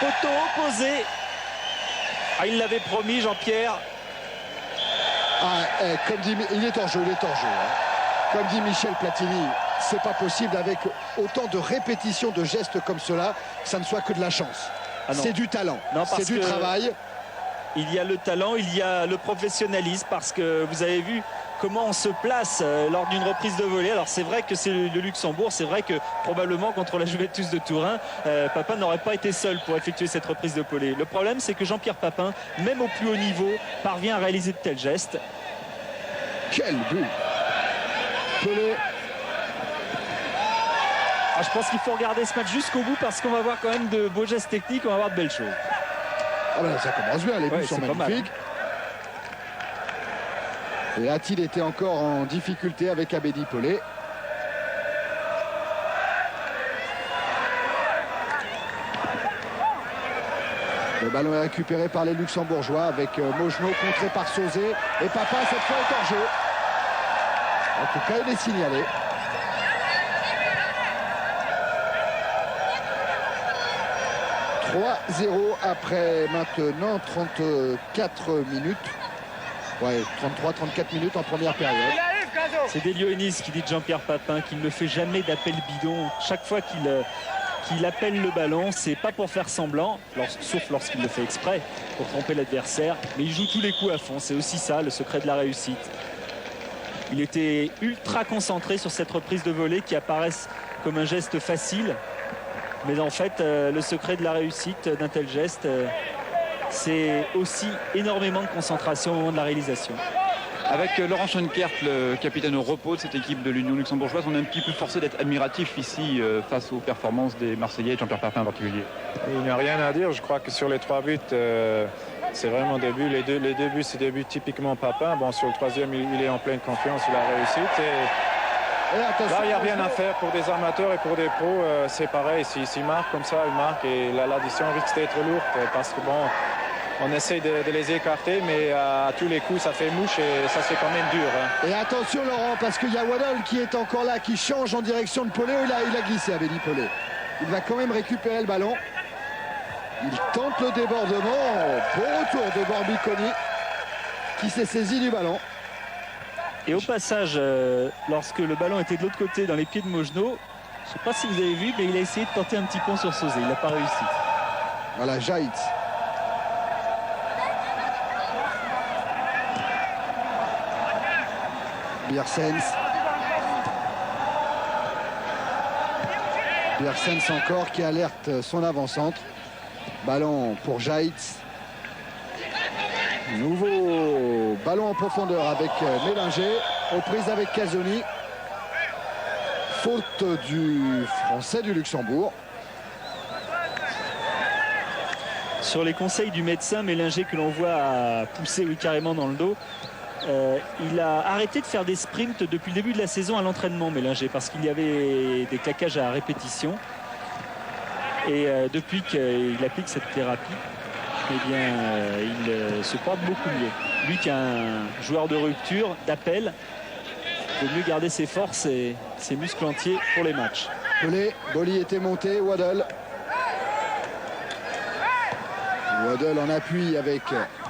Poteau opposé. Ah, il l'avait promis, Jean-Pierre. Comme dit, il est en jeu, Comme dit Michel Platini, c'est pas possible avec autant de répétitions de gestes comme cela que ça ne soit que de la chance. C'est du talent, c'est du travail. Il y a le talent, il y a le professionnalisme, parce que vous avez vu comment on se place lors d'une reprise de volée. Alors c'est vrai que c'est le Luxembourg, c'est vrai que probablement contre la Juventus de Turin, Papin n'aurait pas été seul pour effectuer cette reprise de volée. Le problème, c'est que Jean-Pierre Papin, même au plus haut niveau, parvient à réaliser de tels gestes. Quel but! Pelé. Je pense qu'il faut regarder ce match jusqu'au bout, parce qu'on va voir quand même de beaux gestes techniques, on va voir de belles choses. Ah ben, ça commence bien, les buts sont magnifiques. Et a-t-il été encore en difficulté avec Abedi Pelé? Le ballon est récupéré par les Luxembourgeois avec Mojno contré par Sauzé. Et Papa, cette fois, est en jeu. En tout cas, il est signalé. « 3-0 après maintenant 34 minutes. Ouais, 33-34 minutes en première période. C'est Delio Ennis qui dit de Jean-Pierre Papin qu'il ne fait jamais d'appel bidon. Chaque fois qu'il appelle le ballon, c'est pas pour faire semblant, sauf lorsqu'il le fait exprès, pour tromper l'adversaire. Mais il joue tous les coups à fond. C'est aussi ça, le secret de la réussite. Il était ultra concentré sur cette reprise de volée qui apparaissent comme un geste facile. Mais en fait, le secret de la réussite d'un tel geste, c'est aussi énormément de concentration au moment de la réalisation. Avec Laurent Schoenkert, le capitaine au repos de cette équipe de l'Union luxembourgeoise, on est un petit peu forcé d'être admiratif ici face aux performances des Marseillais et de Jean-Pierre Papin en particulier. Il n'y a rien à dire. Je crois que sur les 3 buts, c'est vraiment des buts. Les deux buts, c'est des buts typiquement Papin. Bon, sur le 3e, il est en pleine confiance, il a réussi. Et attention, Là, il n'y a rien à faire pour des amateurs et pour des pros. C'est pareil. S'ils marquent comme ça, ils marquent. Et l'addition risque d'être lourde parce que bon, on essaye de les écarter, mais à tous les coups, ça fait mouche et ça, c'est quand même dur. Hein. Et attention Laurent, parce qu'il y a Waddle qui est encore là, qui change en direction de Pelé. Il a glissé, Abedi Pelé. Il va quand même récupérer le ballon. Il tente le débordement. Beau retour de Borbiconi qui s'est saisi du ballon. Et au passage, lorsque le ballon était de l'autre côté dans les pieds de Mojno, je ne sais pas si vous avez vu, mais il a essayé de tenter un petit pont sur Sauzé. Il n'a pas réussi. Voilà, Jaït. Biersens. Biersens encore qui alerte son avant-centre. Ballon pour Jaït. Nouveau ballon en profondeur avec Mélinger. Aux prises avec Casoni. Faute du Français du Luxembourg. Sur les conseils du médecin Mélinger que l'on voit pousser carrément dans le dos, il a arrêté de faire des sprints depuis le début de la saison à l'entraînement, Mélinger, parce qu'il y avait des claquages à répétition. Et depuis qu'il applique cette thérapie, eh bien, il se porte beaucoup mieux. Lui qui est un joueur de rupture, d'appel, il vaut mieux garder ses forces et ses muscles entiers pour les matchs. Pelé, Boli était monté, Waddle. Waddle en appui avec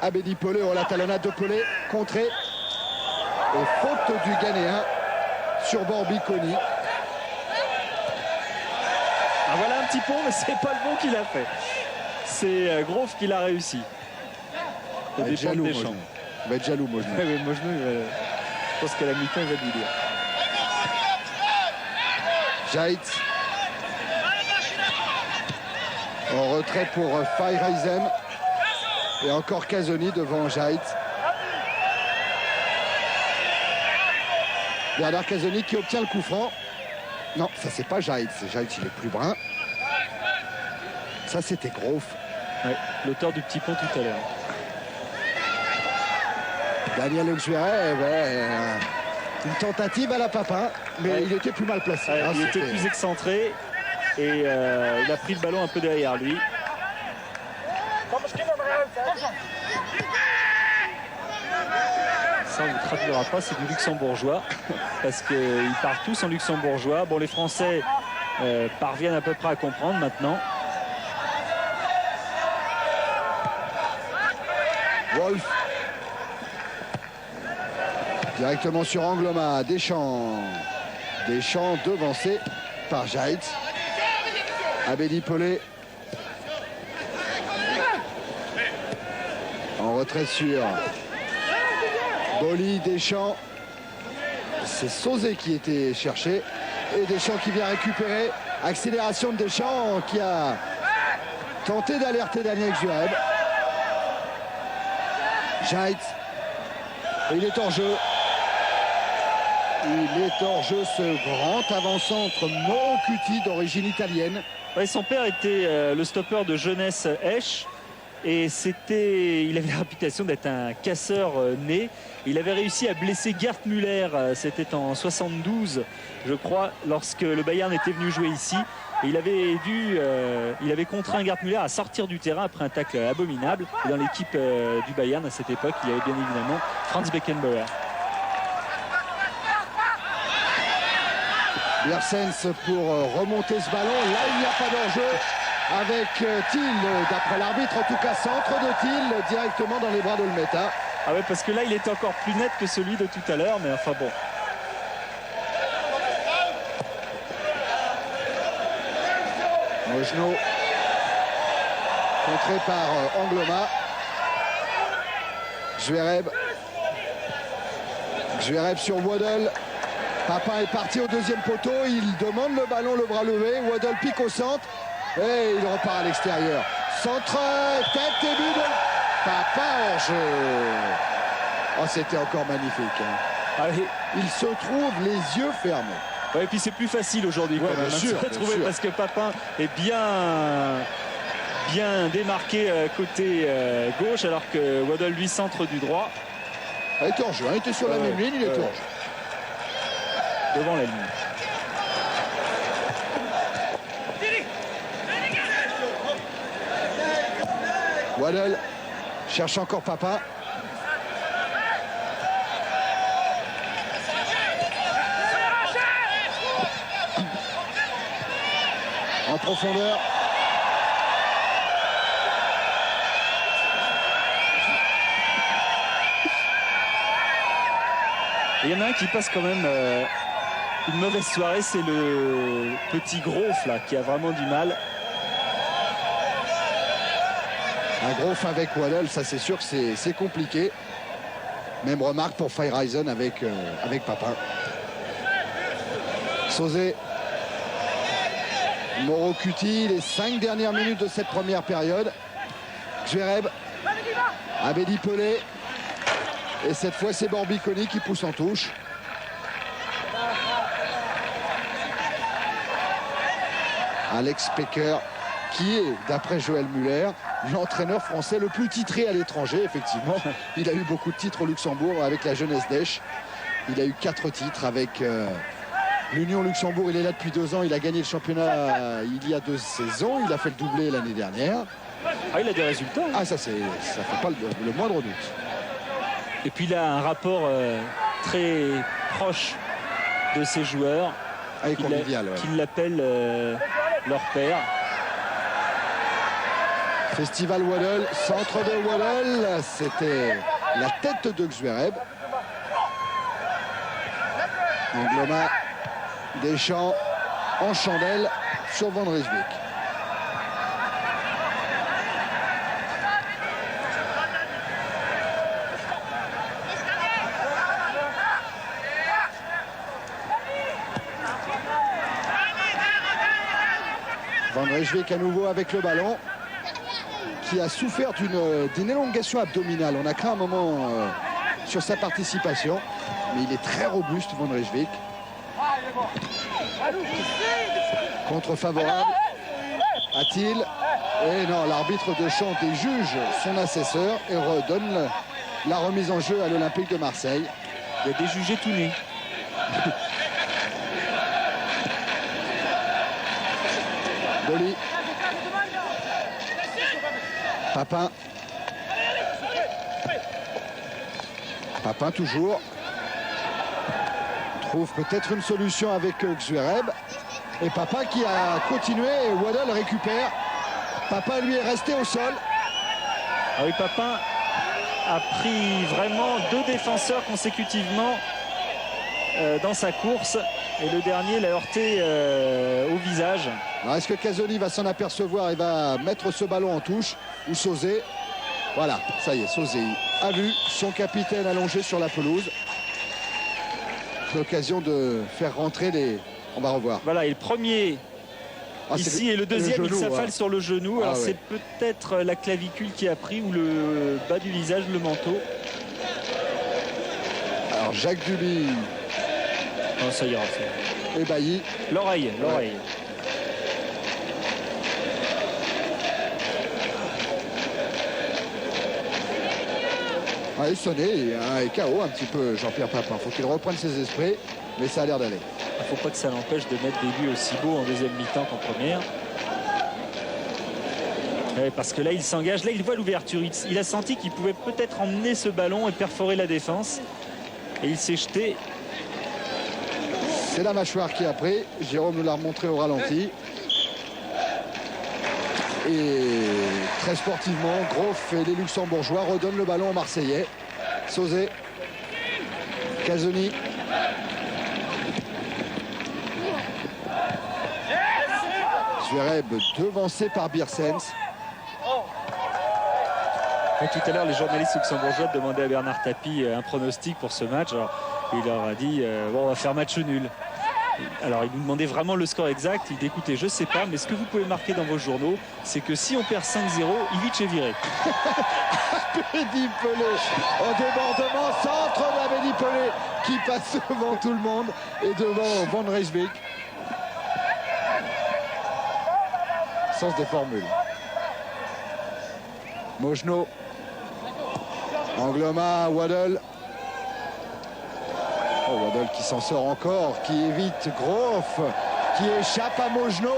Abedi Pelé. Oh, la talonnade de Pelé, contrée. Et faute du Ghanéen sur Borbiconi. Ah, voilà un petit pont, mais c'est pas le bon qu'il a fait. C'est Grove qui l'a réussi. Il va être jaloux, Deschamps. Mojno. Il va être jaloux, Mojno. Oui, Mojno, je pense qu'à la mi-temps, il va lui dire. Jaït. En retrait pour Fayreisen. Et encore Casoni devant Jaït. Bernard Casoni qui obtient le coup franc. Non, ça c'est pas Jaït. C'est Jaït, il est plus brun. Ça c'était Grove. Ouais, l'auteur du petit pont tout à l'heure. Daniel Oxueret, une tentative à la Papin, mais il était plus mal placé. Ouais, hein, il était plus excentré et il a pris le ballon un peu derrière lui. Ça, on ne vous traduira pas, c'est du luxembourgeois parce qu'ils parlent tous en luxembourgeois. Bon, les Français parviennent à peu près à comprendre maintenant. Wolf. Directement sur Angloma, Deschamps. Deschamps devancé par Jaït. Abedi Pelé. En retrait sur Boli, Deschamps. C'est Sauzé qui était cherché. Et Deschamps qui vient récupérer. Accélération de Deschamps qui a tenté d'alerter Daniel Xueb. Jaït. Et il est hors jeu. Il est hors jeu, ce grand avant-centre Mocuti d'origine italienne. Ouais, son père était le stopper de jeunesse Esch. Et il avait la réputation d'être un casseur né. Il avait réussi à blesser Gerd Müller, c'était en 72, je crois, lorsque le Bayern était venu jouer ici. Et il avait contraint Gerd Müller à sortir du terrain après un tacle abominable. Et dans l'équipe du Bayern à cette époque, il y avait bien évidemment Franz Beckenbauer. Biersens pour remonter ce ballon. Là, il n'y a pas d'enjeu avec Thiel, d'après l'arbitre. En tout cas, centre de Thiel directement dans les bras de Olmeta. Ah ouais, parce que là, il est encore plus net que celui de tout à l'heure, mais enfin bon. Mojno, contré par Angloma. Zverev sur Waddle. Papin est parti au deuxième poteau. Il demande le ballon, le bras levé. Waddle pique au centre. Et il repart à l'extérieur. Centre, tête et but de Papin hors jeu. Oh, c'était encore magnifique. Hein. Allez. Il se trouve les yeux fermés. Ouais, et puis c'est plus facile aujourd'hui quand même. Bien sûr, parce que Papin est bien démarqué côté gauche, alors que Waddle lui centre du droit. Il était hors jeu, il était sur la même ligne, il était hors jeu. devant la ligne. Waddle cherche encore Papa. En profondeur. Et il y en a un qui passe quand même une mauvaise soirée, c'est le petit Groff là, qui a vraiment du mal. Un gros fin avec Waddle, ça c'est sûr que c'est compliqué. Même remarque pour Feyereisen avec Papa. Sauzé. Moro Cuti, les 5 dernières minutes de cette première période. Zvereb. Abedi Pelé. Et cette fois, c'est Borbiconi qui pousse en touche. Alex Pecker, qui est, d'après Joël Muller, l'entraîneur français le plus titré à l'étranger, effectivement. Il a eu beaucoup de titres au Luxembourg avec la jeunesse d'Esch. Il a eu 4 titres avec l'Union Luxembourg. Il est là depuis 2 ans. Il a gagné le championnat il y a 2 saisons. Il a fait le doublé l'année dernière. Ah, il a des résultats. Hein. Ah, ça fait pas le moindre doute. Et puis il a un rapport très proche de ses joueurs. Avec convivial, ouais. Qui l'appellent leur père. Festival Waddle, centre de Waddle, c'était la tête de Zvereb. Angloma, Deschamps en chandelle sur Van Rijswijk. Van Rijswijk à nouveau avec le ballon, qui a souffert d'une élongation abdominale. On a craint un moment sur sa participation, mais il est très robuste, Van Rijswijk. Contre favorable, a-t-il? Et non, l'arbitre de champ déjuge son assesseur et redonne la remise en jeu à l'Olympique de Marseille. Il a déjugé tout né. Dolly. Papin. Papin toujours. Trouve peut-être une solution avec Zvereb. Et Papin qui a continué et Waddle récupère. Papin lui est resté au sol. Ah oui, Papin a pris vraiment 2 défenseurs consécutivement dans sa course. Et le dernier l'a heurté au visage. Est-ce que Casoni va s'en apercevoir et va mettre ce ballon en touche? Ou Sauzé? Voilà, ça y est, Sauzé a vu son capitaine allongé sur la pelouse. L'occasion de faire rentrer les... On va revoir. Voilà, et le premier ici et le deuxième, le genou, il s'affale sur le genou. Alors ouais. c'est peut-être la clavicule qui a pris ou le bas du visage, le manteau. Alors Jacques Duby Non, ça ira. ébahi. L'oreille. Ah, il sonnait, il est KO un petit peu Jean-Pierre Papin. Faut qu'il reprenne ses esprits, mais ça a l'air d'aller. Il ne faut pas que ça l'empêche de mettre des buts aussi beaux en deuxième mi-temps qu'en première. Ouais, parce que là, il s'engage. Là, il voit l'ouverture. Il a senti qu'il pouvait peut-être emmener ce ballon et perforer la défense. Et il s'est jeté. C'est la mâchoire qui a pris. Jérôme nous l'a remontré au ralenti. Et très sportivement, Groff et les Luxembourgeois redonnent le ballon aux Marseillais. Sauzé. Casoni. Zvereb devancé par Biersens. Et tout à l'heure, les journalistes luxembourgeois demandaient à Bernard Tapie un pronostic pour ce match. Alors, il leur a dit bon, on va faire match nul. Alors, il nous demandait vraiment le score exact. Il dit écoutez, je sais pas, mais ce que vous pouvez marquer dans vos journaux, c'est que si on perd 5-0, Ivic est viré. Abedi Pelé au débordement, centre d'Abedi Pelé qui passe devant tout le monde et devant Van Rijswijk. Sens des formules. Mojno. Angloma, Waddle. Waddle qui s'en sort encore, qui évite Groff, qui échappe à Mojno,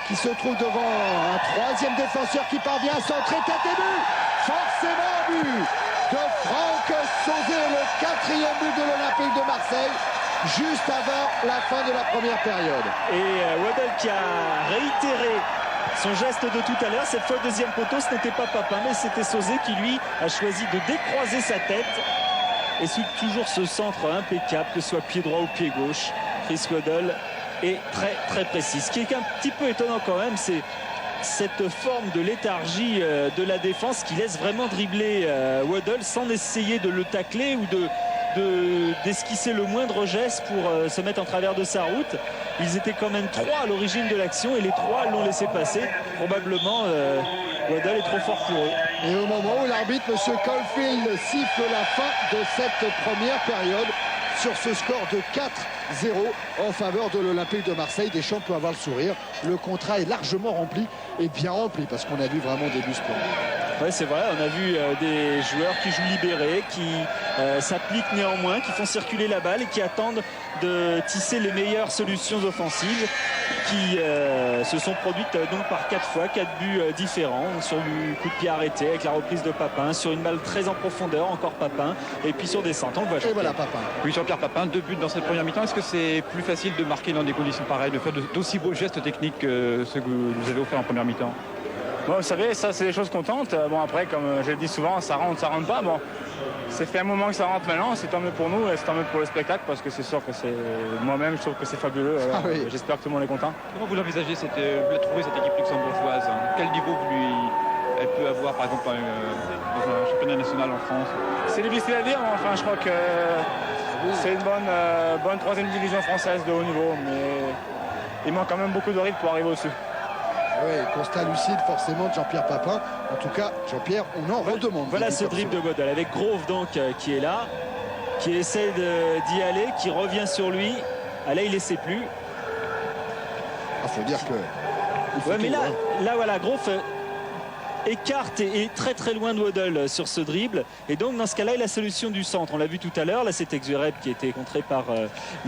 qui se trouve devant un troisième défenseur qui parvient à centrer, tête et but. Forcément but de Franck Sauzet, le 4e but de l'Olympique de Marseille, juste avant la fin de la première période. Et Waddle qui a réitéré son geste de tout à l'heure, cette fois deuxième poteau, ce n'était pas Papin, mais c'était Sauzet qui lui a choisi de décroiser sa tête. Et sous toujours ce centre impeccable, que ce soit pied droit ou pied gauche, Chris Waddle est très très précis. Ce qui est un petit peu étonnant quand même, c'est cette forme de léthargie de la défense qui laisse vraiment dribbler Waddle sans essayer de le tacler ou d'esquisser le moindre geste pour se mettre en travers de sa route. Ils étaient quand même 3 à l'origine de l'action et les 3 l'ont laissé passer. Probablement Waddle est trop fort pour eux. Et au moment où l'arbitre, M. Caulfield, siffle la fin de cette première période sur ce score de 4-0 en faveur de l'Olympique de Marseille, Deschamps peut avoir le sourire. Le contrat est largement rempli et bien rempli parce qu'on a vu vraiment des buts splendide. Ouais, c'est vrai, on a vu des joueurs qui jouent libérés, qui s'appliquent néanmoins, qui font circuler la balle et qui attendent de tisser les meilleures solutions offensives qui se sont produites donc par 4 fois, 4 buts différents sur du coup de pied arrêté avec la reprise de Papin, sur une balle très en profondeur, encore Papin, et puis sur des centres, on le voit. Et voilà Papin. Oui, Jean-Pierre Papin, 2 buts dans cette première mi-temps. Est-ce que c'est plus facile de marquer dans des conditions pareilles, de faire d'aussi beaux gestes techniques que ceux que vous avez offerts en première mi-temps? Bon, vous savez, ça c'est des choses qu'on tente. Bon, après, comme je le dis souvent, ça rentre pas. Bon, c'est fait un moment que ça rentre maintenant, c'est tant mieux pour nous et c'est tant mieux pour le spectacle parce que c'est sûr que c'est moi-même je trouve que c'est fabuleux. Alors, oui. J'espère que tout le monde est content. Comment vous l'envisagez, vous la trouvez cette équipe luxembourgeoise? Quel niveau elle peut avoir par exemple dans un championnat national en France? C'est difficile à dire, mais enfin je crois que c'est une bonne 3e division française de haut niveau, mais il manque quand même beaucoup de rythme pour arriver au-dessus. Oui, constat lucide forcément de Jean-Pierre Papin. En tout cas, Jean-Pierre, on en redemande. Voilà ce dribble de Waddle avec Grove donc qui est là, qui essaie d'y aller, qui revient sur lui. Ah, là, il ne laissait plus. Il faut dire que... Ouais, mais là voilà, Grove écarte et est très très loin de Waddle sur ce dribble, et donc dans ce cas là la solution du centre, on l'a vu tout à l'heure, là c'était Xureb qui était contré par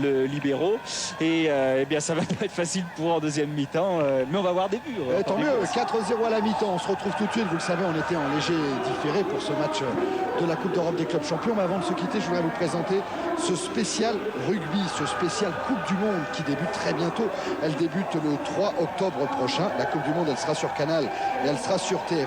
le libéro, et eh bien ça va pas être facile pour en deuxième mi-temps, mais on va voir des buts. Tant mieux, 4-0 à la mi-temps, on se retrouve tout de suite, vous le savez, on était en léger différé pour ce match de la Coupe d'Europe des clubs champions, mais avant de se quitter, je voudrais vous présenter ce spécial rugby, ce spécial Coupe du Monde qui débute très bientôt. Elle débute le 3 octobre prochain, la Coupe du Monde elle sera sur Canal et elle sera sur TF1.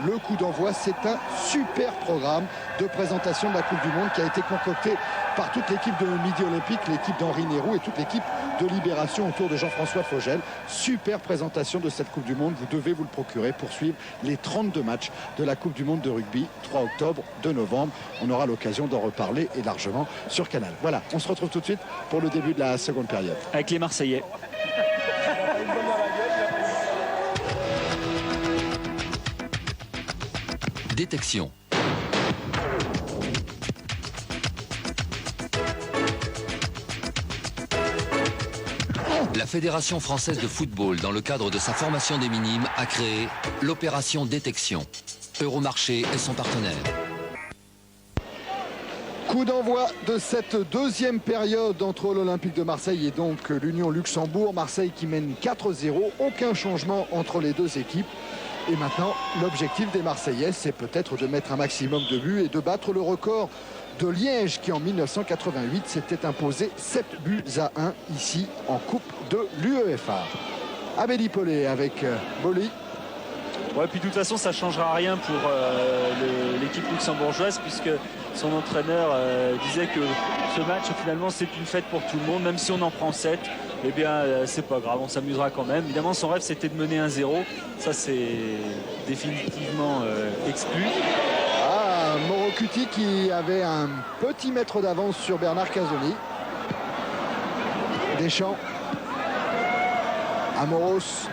Le coup d'envoi, c'est un super programme de présentation de la Coupe du Monde qui a été concocté par toute l'équipe de Midi Olympique, l'équipe d'Henri Nérou et toute l'équipe de Libération autour de Jean-François Fogel. Super présentation de cette Coupe du Monde, vous devez vous le procurer pour suivre les 32 matchs de la Coupe du Monde de rugby, 3 octobre, 2 novembre. On aura l'occasion d'en reparler et largement sur Canal. Voilà, on se retrouve tout de suite pour le début de la seconde période. Avec les Marseillais. Détection. La Fédération française de football, dans le cadre de sa formation des minimes, a créé l'opération Détection. Euromarché est son partenaire. Coup d'envoi de cette deuxième période entre l'Olympique de Marseille et donc l'Union Luxembourg. Marseille qui mène 4-0, aucun changement entre les deux équipes. Et maintenant, l'objectif des Marseillais, c'est peut-être de mettre un maximum de buts et de battre le record de Liège qui en 1988 s'était imposé 7 buts à 1 ici en Coupe de l'UEFA. Abedi Pelé avec Boli. Ouais, puis de toute façon, ça ne changera rien pour l'équipe luxembourgeoise puisque son entraîneur disait que ce match, finalement, c'est une fête pour tout le monde. Même si on en prend 7, eh bien, c'est pas grave, on s'amusera quand même. Évidemment, son rêve, c'était de mener 1-0. Ça, c'est définitivement exclu. Ah, Morocuti qui avait un petit mètre d'avance sur Bernard Casoni. Deschamps. Amoros.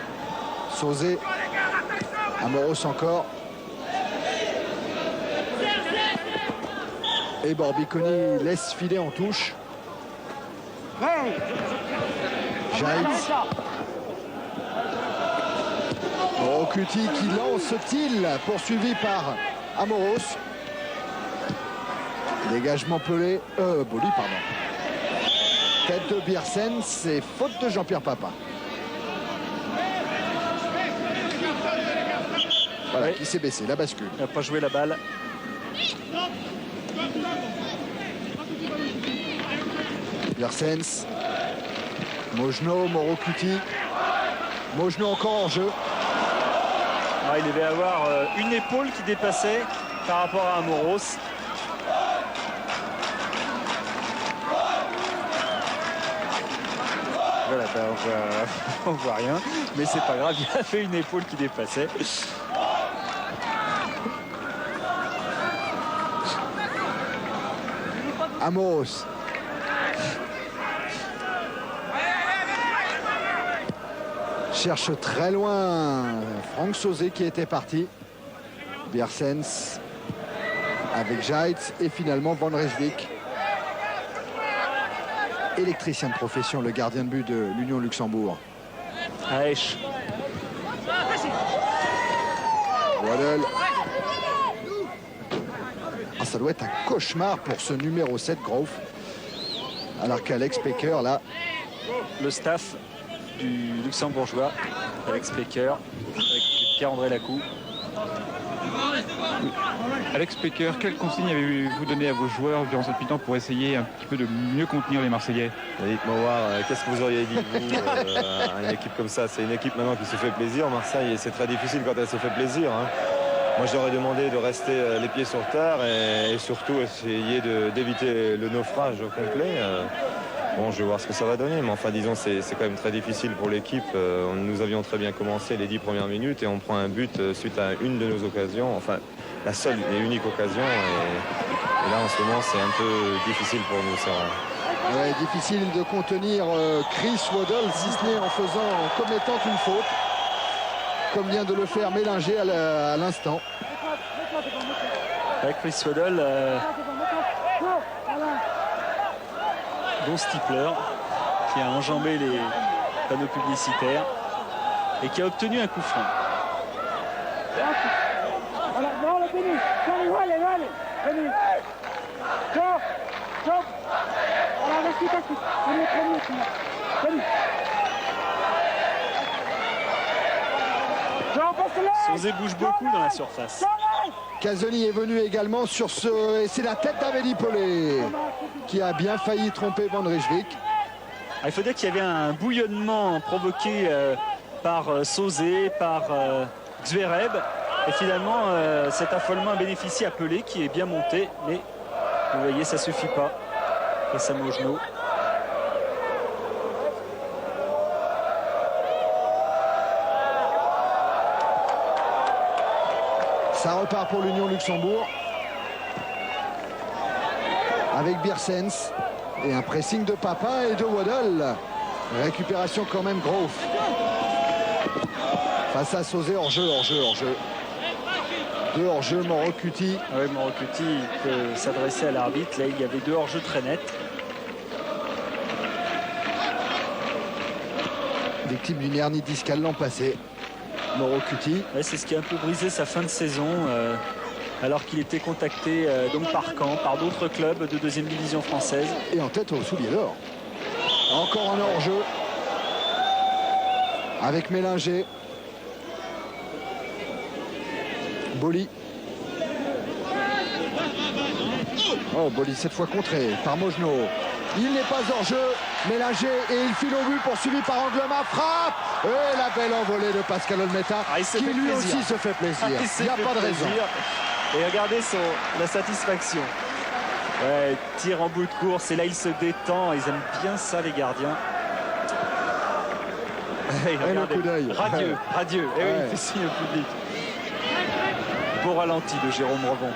Sauzet. Amoros encore. Et Borbiconi laisse filer en touche. Jaitz. Morocuti qui lance Thiel, poursuivi par Amoros. Dégagement Pelé. Boli, pardon. tête de Biersen, c'est faute de Jean-Pierre Papin. Voilà, Oui. qui s'est baissé, la bascule. Il n'a pas joué la balle. Biersens, Mojno, Morocuti. Mojno encore en jeu. Ah, il devait avoir une épaule qui dépassait par rapport à Amoros. Voilà, ben, on voit rien, mais c'est pas grave, il a fait une épaule qui dépassait. Amoros. Cherche très loin Franck Sauzé qui était parti. Biersens avec Jaitz et finalement Van Rijswijk. Électricien de profession, le gardien de but de l'Union Luxembourg. Aesch. Waddle. Ah, ça doit être un cauchemar pour ce numéro 7, Grove. Alors qu'Alex Pecker, là, Le staff du luxembourgeois, Alex Pecker, avec Pierre-André Lacou. Alex Pecker, quelles consignes avez-vous donné à vos joueurs durant cette mi-temps pour essayer un petit peu de mieux contenir les Marseillais? Eric Mauard, qu'est-ce que vous auriez dit, vous, à une équipe comme ça? C'est une équipe maintenant qui se fait plaisir, Marseille, et c'est très difficile quand elle se fait plaisir. Hein. Moi, je leur ai demandé de rester les pieds sur terre et surtout essayer d'éviter le naufrage au complet. Bon, je vais voir ce que ça va donner, mais enfin, disons, c'est quand même très difficile pour l'équipe. Nous avions très bien commencé les 10 premières minutes et on prend un but suite à une de nos occasions, enfin, la seule et unique occasion. Et là, en ce moment, c'est un peu difficile pour nous, ça. ouais, difficile de contenir Chris Waddle, si ce n'est en commettant une faute, comme vient de le faire Mélinger à l'instant. Avec Chris Waddle, dont Stifler, qui a enjambé les panneaux publicitaires et qui a obtenu un coup franc. Sauzé bouge beaucoup dans la surface. Casoni est venu également sur ce... Et c'est la tête d'Amélie Pelé qui a bien failli tromper Van Rijswijk. Ah, il faut dire qu'il y avait un bouillonnement provoqué par Sauzé, par Zverev. Et finalement, cet affolement a bénéficié à Pelé qui est bien monté. Mais vous voyez, ça ne suffit pas face à Mojno. Ça repart pour l'Union Luxembourg. Avec Biersens. Et un pressing de Papin et de Waddle. Récupération quand même Grove. Face à Sauzé, hors-jeu. Deux hors-jeu, Morocuti. Oui, Morocuti peut s'adresser à l'arbitre. Là, il y avait deux hors-jeu très nets. Victime d'une hernie discale l'an passé. Morocuti. Ouais, c'est ce qui a un peu brisé sa fin de saison. Alors qu'il était contacté donc par Caen, par d'autres clubs de deuxième division française. Et en tête au soulier d'or. Encore un hors-jeu. Avec Mélinger. Boli. Oh, Boli cette fois contré par Mojno. Il n'est pas hors jeu. Mélinger et il file au but, poursuivi par Angloma. Frappe. Et la belle envolée de Pascal Olmeta, qui lui aussi se fait plaisir. Il n'y a pas de raison. Et regardez la satisfaction. Ouais, tir en bout de course et là il se détend. Ils aiment bien ça les gardiens. Et le coup d'œil. Radieux. Et oui, il fait signe au public. Beau ralenti de Jérôme Rebond.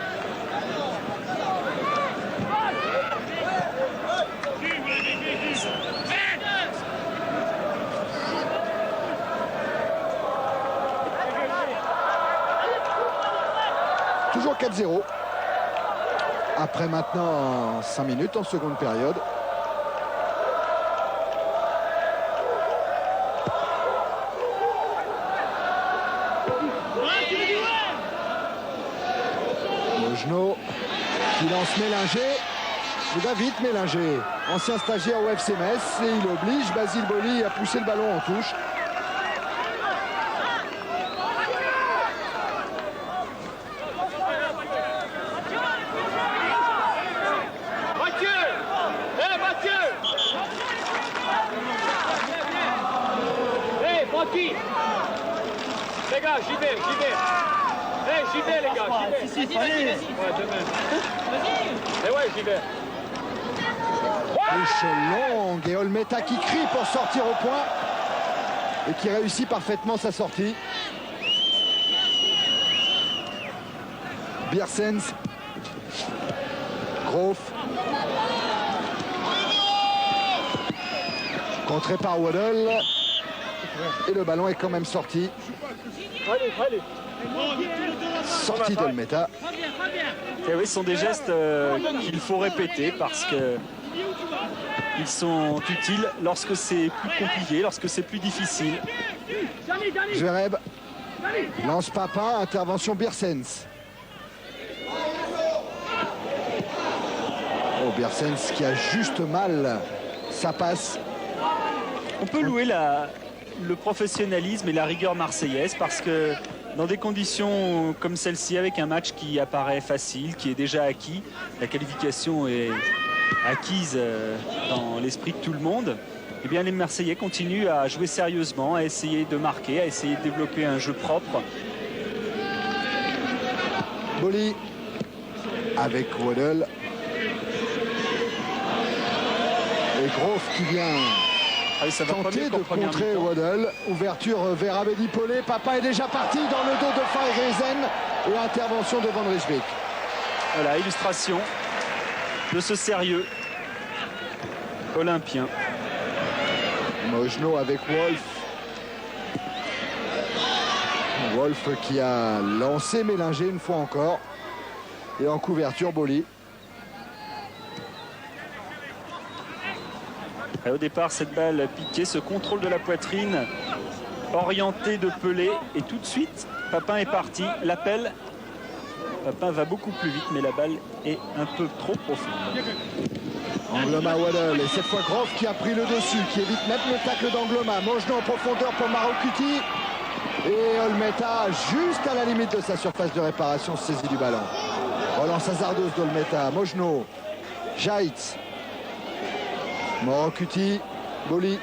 Toujours 4-0. Après maintenant 5 minutes en seconde période. Mojno qui lance Mélinger. Il va vite Mélinger, ancien stagiaire au FC Metz, et il oblige Basile Boli à pousser le ballon en touche. Mathieu! Hé, Mathieu! Hé, Francky! Les gars, j'y vais, j'y vais. Hé, j'y vais, les gars, j'y vais. Ouais, demain. Eh ouais, j'y vais. Touche longue et Olmeta qui crie pour sortir au point et qui réussit parfaitement sa sortie. Biersens, Grof, contré par Waddle et le ballon est quand même sorti. Allez, allez. Sortie d'Olmeta. Et oui, ce sont des gestes qu'il faut répéter parce que ils sont utiles lorsque c'est plus compliqué, lorsque c'est plus difficile. Zverev lance Papin, intervention Biersens. Oh, Biersens qui a juste mal sa passe. On peut louer le professionnalisme et la rigueur marseillaise parce que dans des conditions comme celle-ci, avec un match qui apparaît facile, qui est déjà acquis, la qualification est acquise dans l'esprit de tout le monde, eh bien les Marseillais continuent à jouer sérieusement, à essayer de marquer, à essayer de développer un jeu propre. Boli avec Waddle. Et Grof qui vient Ah oui, ça va pas tenter mieux de qu'en première contrer mi-temps. Waddle. Ouverture vers Abedi Pelé. Papa est déjà parti dans le dos de Fairesen et intervention de Van Rijswijk. Voilà, illustration de ce sérieux olympien. Mojno avec Wolf. Wolf qui a lancé Mélinger une fois encore. Et en couverture, Boli. Et au départ, cette balle piquée, ce contrôle de la poitrine orienté de Pelé. Et tout de suite, Papin est parti. L'appel. Papin va beaucoup plus vite, mais la balle est un peu trop profonde. Angloma Waddle. Et cette fois, Grof qui a pris le dessus, qui évite même le tacle d'Angloma. Mojno en profondeur pour Marocuti. Et Olmeta, juste à la limite de sa surface de réparation, saisit du ballon. Relance hasardeuse d'Olmeta. Mojno. Jaitz. Marocuti. Boli.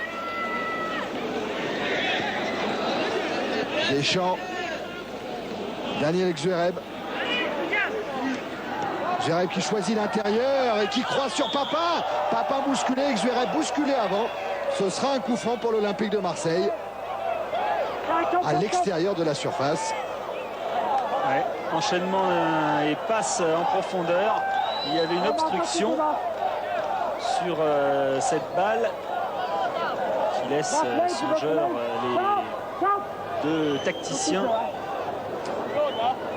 Deschamps. Daniel Zverev. Zverev qui choisit l'intérieur et qui croise sur Papin. Papin bousculé, Zverev bousculé avant. Ce sera un coup franc pour l'Olympique de Marseille. À l'extérieur de la surface. Ouais. Enchaînement et passe en profondeur. Il y avait une obstruction sur cette balle qui laisse songeur les deux tacticiens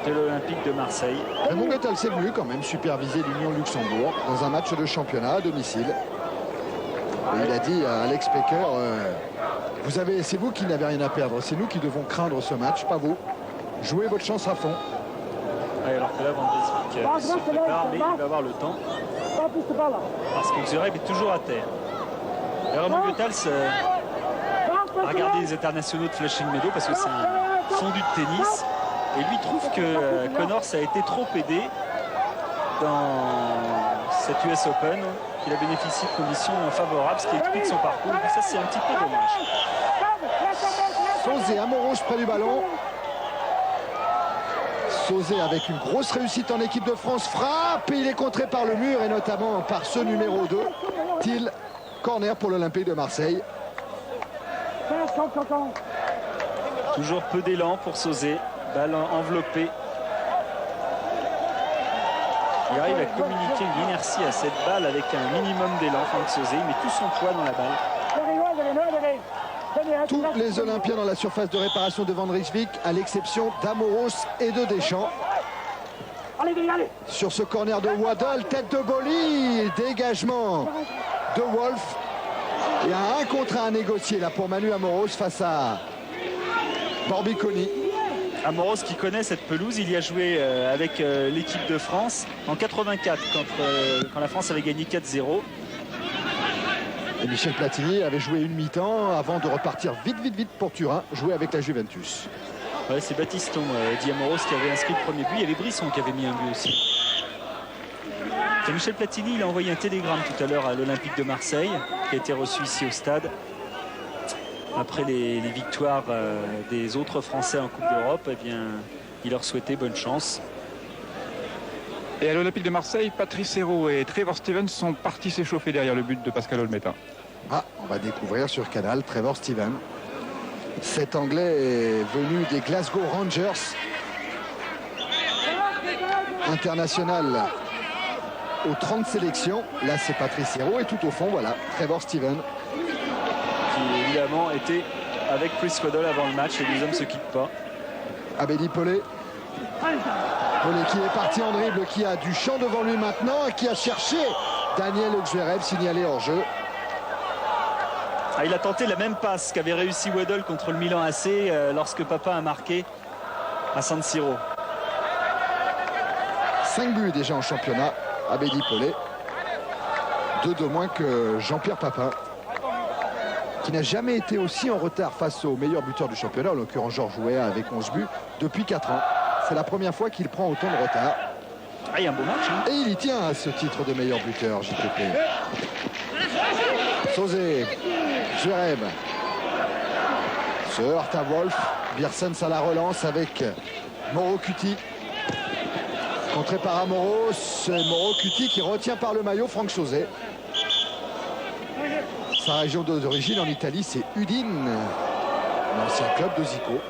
de l'Olympique de Marseille. Raymond Goethals est venu quand même superviser l'Union Luxembourg dans un match de championnat à domicile. Et il a dit à Alex Pecker, c'est vous qui n'avez rien à perdre, c'est nous qui devons craindre ce match, pas vous. Jouez votre chance à fond. Ouais, alors que là, Van Rijswijk se prépare, mais il va avoir le temps parce que Zverev est toujours à terre. Et Raymond Goethals a regardé les internationaux de Flushing Meadows parce que c'est un fondu de tennis. Et lui trouve que Connors a été trop aidé dans cette US Open, qu'il a bénéficié de conditions favorables, ce qui explique son parcours. Et ça, c'est un petit peu dommage. Sauzé, Amoros près du ballon. Sauzé avec une grosse réussite en équipe de France. Frappe et il est contré par le mur et notamment par ce numéro 2. Thiel, corner pour l'Olympique de Marseille. Toujours peu d'élan pour Sauzé. Balle enveloppée. Il arrive à communiquer une inertie à cette balle avec un minimum d'élan. Franck Sauzé, il met tout son poids dans la balle. Tous les Olympiens dans la surface de réparation de Van Rijswijk, à l'exception d'Amoros et de Deschamps. Sur ce corner de Waddle, tête de Boli, dégagement de Wolf. Il y a un contre un négocié là pour Manu Amoros face à Borbiconi. Amoros qui connaît cette pelouse, il y a joué avec l'équipe de France en 84 quand la France avait gagné 4-0. Et Michel Platini avait joué une mi-temps avant de repartir vite pour Turin, jouer avec la Juventus. Ouais, c'est Baptiston, dit Amoros, qui avait inscrit le premier but. Il y avait Brisson qui avait mis un but aussi. Et Michel Platini, il a envoyé un télégramme tout à l'heure à l'Olympique de Marseille, qui a été reçu ici au stade. Après les victoires des autres Français en Coupe d'Europe, eh bien, il leur souhaitait bonne chance. Et à l'Olympique de Marseille, Patrice Hérault et Trevor Stevens sont partis s'échauffer derrière le but de Pascal Olmeta. Ah, on va découvrir sur Canal Trevor Stevens. Cet Anglais est venu des Glasgow Rangers. International aux 30 sélections. Là, c'est Patrice Hérault. Et tout au fond, voilà, Trevor Stevens. Qui évidemment était avec Chris Waddle avant le match. Les deux hommes ne se quittent pas. Abedi Pelé. Pelé qui est parti en dribble, qui a du champ devant lui maintenant et qui a cherché Daniel Oxuerev, signalé hors jeu. Ah, il a tenté la même passe qu'avait réussi Waddle contre le Milan AC lorsque Papa a marqué à San Siro. 5 buts déjà en championnat, Abedi Pelé. 2 de moins que Jean-Pierre Papin, qui n'a jamais été aussi en retard face au meilleur buteur du championnat, en l'occurrence Georges Weah avec 11 buts, depuis 4 ans. C'est la première fois qu'il prend autant de retard. Ah, il y a un beau match. Hein. Et il y tient à ce titre de meilleur buteur, JPP. Sauzé, Zverev se heurte à Wolf. Biersens à la relance avec Moro-Cuti. Contré par Amoros, c'est Moro-Cuti qui retient par le maillot Franck Sauzé. Sa région d'origine en Italie, c'est Udine, l'ancien club de Zico.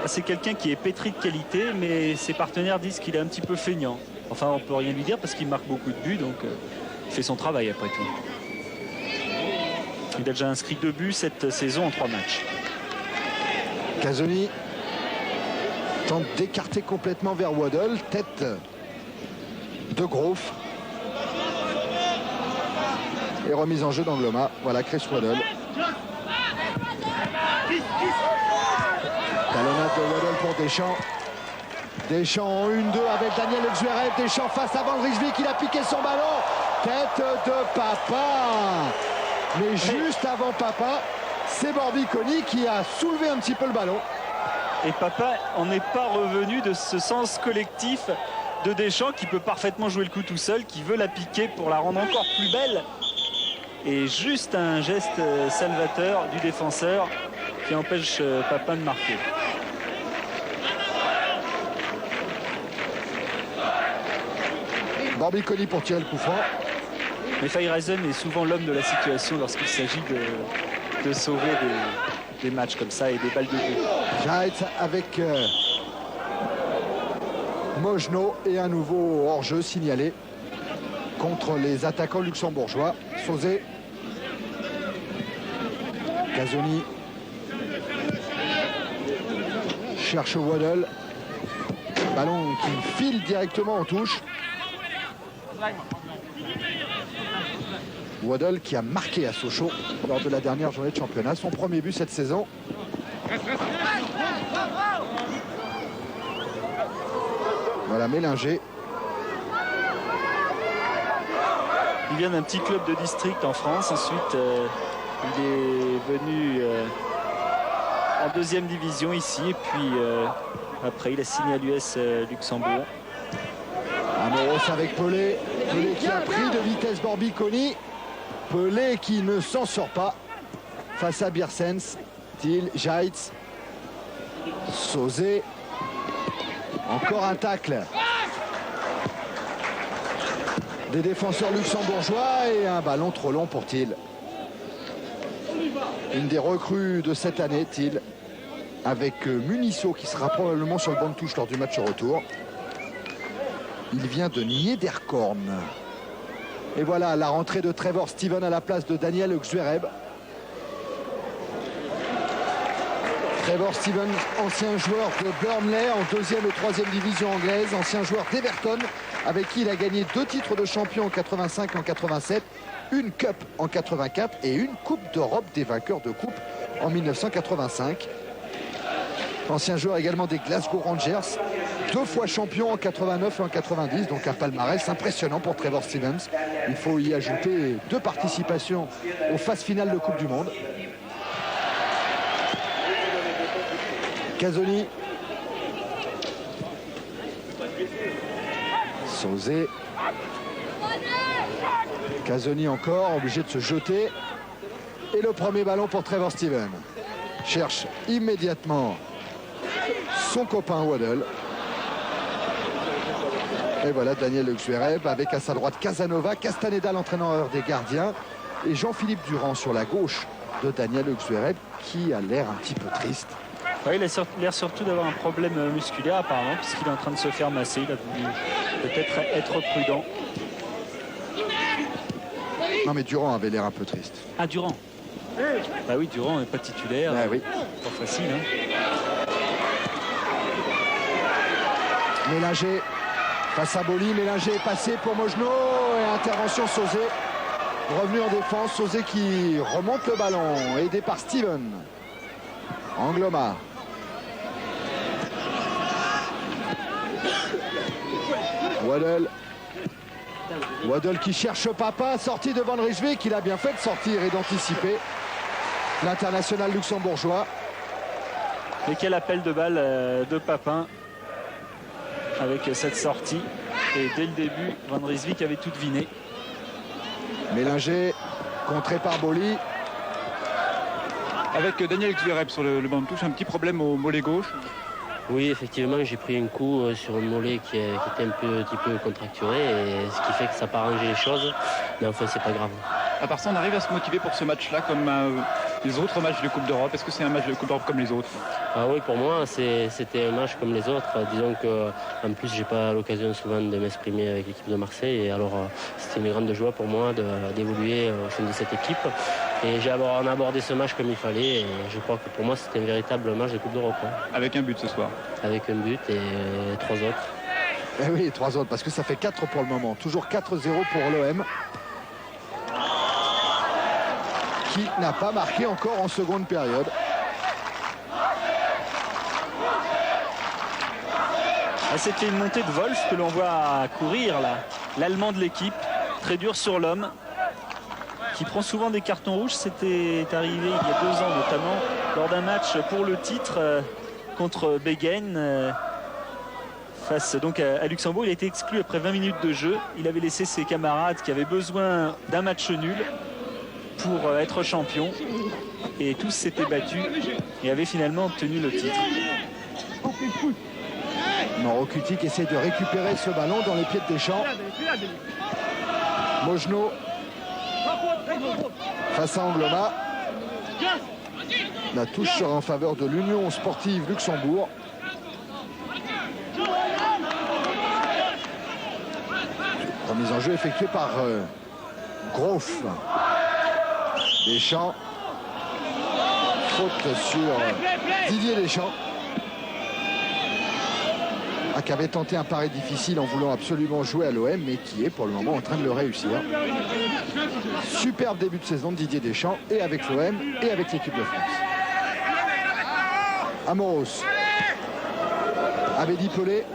C'est quelqu'un qui est pétri de qualité, mais ses partenaires disent qu'il est un petit peu feignant. Enfin, on peut rien lui dire parce qu'il marque beaucoup de buts, donc il fait son travail après tout. Il a déjà inscrit 2 buts cette saison en 3 matchs. Casoni tente d'écarter complètement vers Waddle. Tête de Groff. Et remise en jeu d'Angloma. Voilà Chris Waddle. Talonnade de Waddle pour Deschamps. Deschamps en 1-2 avec Daniel Oxuerev. Deschamps face à Van Rijswijk. Il a piqué son ballon. Tête de Papa. Mais juste avant Papa, c'est Borbiconi qui a soulevé un petit peu le ballon. Et Papa en est pas revenu de ce sens collectif de Deschamps qui peut parfaitement jouer le coup tout seul, qui veut la piquer pour la rendre encore plus belle. Et juste un geste salvateur du défenseur qui empêche Papin de marquer. Borbiconi pour tirer le coup franc. Mais Feyereisen est souvent l'homme de la situation lorsqu'il s'agit de sauver des matchs comme ça et des balles de but. Giants avec Mojno et un nouveau hors-jeu signalé contre les attaquants luxembourgeois. Sauzé. Casoni cherche Waddle. Ballon qui file directement en touche. Waddle qui a marqué à Sochaux lors de la dernière journée de championnat. Son premier but cette saison. Voilà, Mélinger. Il vient d'un petit club de district en France. Ensuite, il est venu en 2e division ici. Et puis, après, il a signé à l'US Luxembourg. Amoros avec Pelé. Pelé qui a pris de vitesse Borbiconi. Pelé qui ne s'en sort pas face à Biersens. Thiel, Jaitz. Sauzé. Encore un tacle des défenseurs luxembourgeois et un ballon trop long pour Thiel. Une des recrues de cette année, Thiel, avec Munisso qui sera probablement sur le banc de touche lors du match retour. Il vient de Niederkorn. Et voilà la rentrée de Trevor Stevens à la place de Daniel Oxuerev. Trevor Stevens, ancien joueur de Burnley en 2e et 3e division anglaise, ancien joueur d'Everton, avec qui il a gagné 2 titres de champion en 85 et en 87, une Cup en 84 et une Coupe d'Europe des vainqueurs de Coupe en 1985. Ancien joueur également des Glasgow Rangers, 2 fois champion en 89 et en 90, donc un palmarès impressionnant pour Trevor Stevens. Il faut y ajouter 2 participations aux phases finales de Coupe du Monde. Casoni. Sauzé. Casoni encore, obligé de se jeter. Et le premier ballon pour Trevor Stevens. Cherche immédiatement son copain Waddle. Et voilà Daniel Le Xuereb avec à sa droite Casanova, Castaneda l'entraîneur des gardiens et Jean-Philippe Durand sur la gauche de Daniel Le Xuereb qui a l'air un petit peu triste. Ouais, il a l'air surtout d'avoir un problème musculaire apparemment puisqu'il est en train de se faire masser. Il a voulu peut-être être prudent. Non mais Durand avait l'air un peu triste. Ah, Durand. Bah oui, Durand n'est pas titulaire. Ah, oui. Pas facile. Hein. Mélinger face à Boli, Mélinger est passé pour Mojno et intervention Sauzé. Revenu en défense, Sauzé qui remonte le ballon, aidé par Steven. Angloma. Waddle qui cherche Papa, sorti de Van Rijswijk, il a bien fait de sortir et d'anticiper l'international luxembourgeois. Et quel appel de balle de Papin avec cette sortie. Et dès le début, Van Rijswijk avait tout deviné. Mélinger, contré par Boli. Avec Daniel Xuereb sur le banc de touche, un petit problème au mollet gauche. Oui, effectivement, j'ai pris un coup sur un mollet qui était un petit peu contracturé, et ce qui fait que ça n'a pas arrangé les choses. Mais enfin, c'est pas grave. À part ça, on arrive à se motiver pour ce match-là comme les autres matchs de Coupe d'Europe. Est-ce que c'est un match de Coupe d'Europe comme les autres? Ah oui, pour moi, c'était un match comme les autres. Disons qu'en plus, j'ai pas l'occasion souvent de m'exprimer avec l'équipe de Marseille. Et alors, c'était une grande joie pour moi d'évoluer au sein de cette équipe. Et on a abordé ce match comme il fallait. Et je crois que pour moi, c'était un véritable match de Coupe d'Europe. Hein. Avec un but ce soir. Avec un but et 3 autres. Eh oui, 3 autres, parce que ça fait 4 pour le moment. Toujours 4-0 pour l'OM. Qui n'a pas marqué encore en seconde période. C'était une montée de Wolf que l'on voit courir là. L'Allemand de l'équipe, très dur sur l'homme, qui prend souvent des cartons rouges. C'était arrivé il y a 2 ans notamment lors d'un match pour le titre contre Begen face donc à Luxembourg. Il a été exclu après 20 minutes de jeu. Il avait laissé ses camarades qui avaient besoin d'un match nul pour être champion, et tous s'étaient battus et avaient finalement obtenu le titre. Mauro Kutik essaie de récupérer ce ballon dans les pieds de Deschamps. Mojno face à Angloma. La touche sera en faveur de l'Union sportive Luxembourg. Remise en jeu effectuée par Groff. Deschamps. Faute sur Didier Deschamps. Qui avait tenté un pari difficile en voulant absolument jouer à l'OM, mais qui est pour le moment en train de le réussir. Superbe début de saison de Didier Deschamps, et avec l'OM et avec l'équipe de France. Amoros. Abedi Pelé.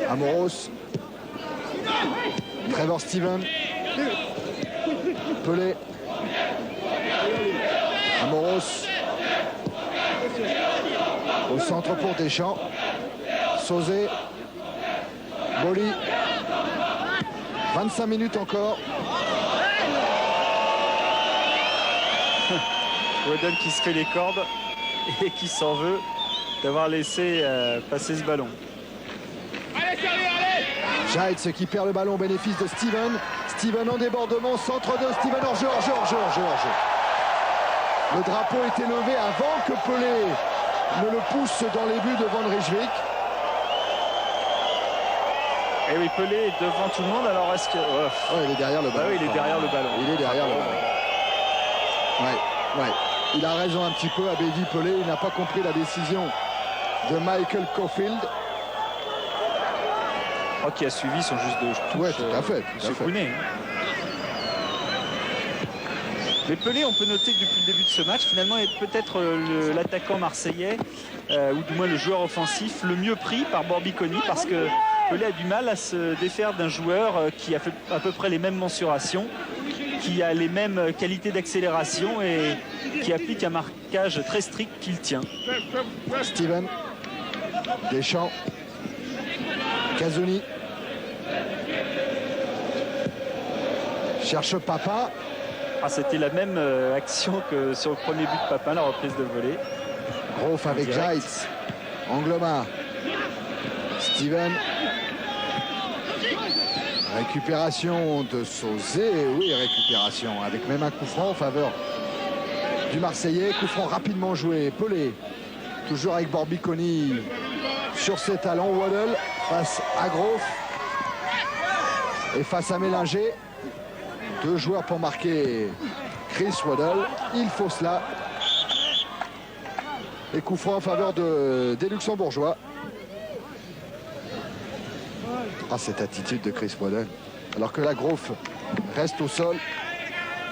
Amoros. Trevor Stevens. Pelé. Amoros. Au centre pour Deschamps. Sauzé. Boli. 25 minutes encore. Waddle qui se fait les cordes et qui s'en veut d'avoir laissé passer ce ballon. Giles qui perd le ballon au bénéfice de Steven. Steven en débordement, centre de Steven, hors-jeu. Le drapeau était levé avant que Pelé ne le pousse dans les buts de Van Rijswijk. Et oui, Pelé est devant tout le monde, alors est-ce que... Oh, il est derrière le ballon. Ah oui, il est derrière le ballon. Il est derrière le ballon. Ouais. Il a raison un petit peu, Abedi Pelé. Il n'a pas compris la décision de Michael Caulfield. Qui a suivi son juste de touche. Ouais, tout à fait. Monsieur Kounet. Mais Pelé, on peut noter que depuis le début de ce match, finalement, est peut-être l'attaquant marseillais, ou du moins le joueur offensif, le mieux pris par Borbiconi, parce que Pelé a du mal à se défaire d'un joueur qui a fait à peu près les mêmes mensurations, qui a les mêmes qualités d'accélération et qui applique un marquage très strict qu'il tient. Steven, Deschamps, Casoni. Cherche Papa. C'était la même action que sur le premier but de Papin, la reprise de volée. Groff avec Jaitz. Angloma. Steven. Récupération de Sauzé. Oui, récupération. Avec même un coup franc en faveur du Marseillais. Coup franc rapidement joué. Pelé. Toujours avec Borbiconi sur ses talons. Waddle face à Groff. Et face à Mélinger. 2 joueurs pour marquer Chris Waddle. Il faut cela. Et coup franc en faveur des Luxembourgeois. Cette attitude de Chris Waddle. Alors que la Groff reste au sol.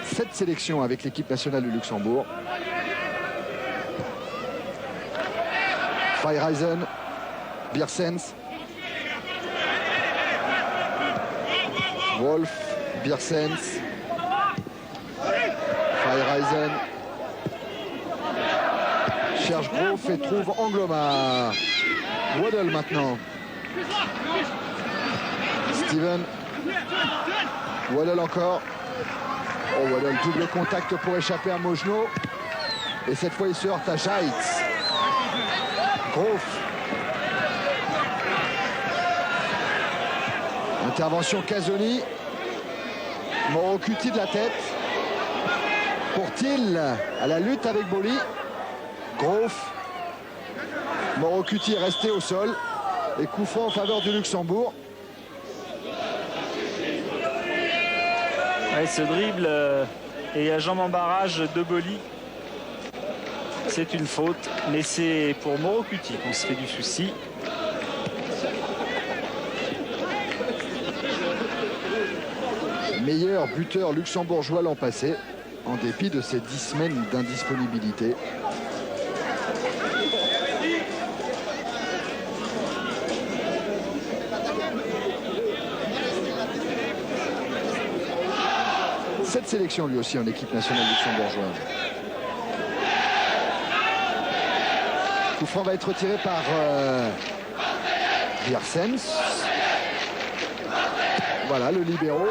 7 sélections avec l'équipe nationale du Luxembourg. Feyereisen, Biersens, Wolf, Biersens, Feyereisen, cherche Groff et trouve Angloma. Waddle maintenant. Steven, Waddle encore. Waddle, double contact pour échapper à Mojno. Et cette fois il se heurte à Jaitz. Groff. Intervention Casoni. Morocuti de la tête. Pour Thiel à la lutte avec Boli. Groff. Morocuti est resté au sol. Et coup franc en faveur du Luxembourg. Ce dribble et à jambe en barrage de Boli. C'est une faute, mais c'est pour Morocuti qu'on se fait du souci. Meilleur buteur luxembourgeois l'an passé, en dépit de ses 10 semaines d'indisponibilité. Cette sélection lui aussi en équipe nationale luxembourgeoise. Coup franc va être retiré par Biersens. Voilà le libéro.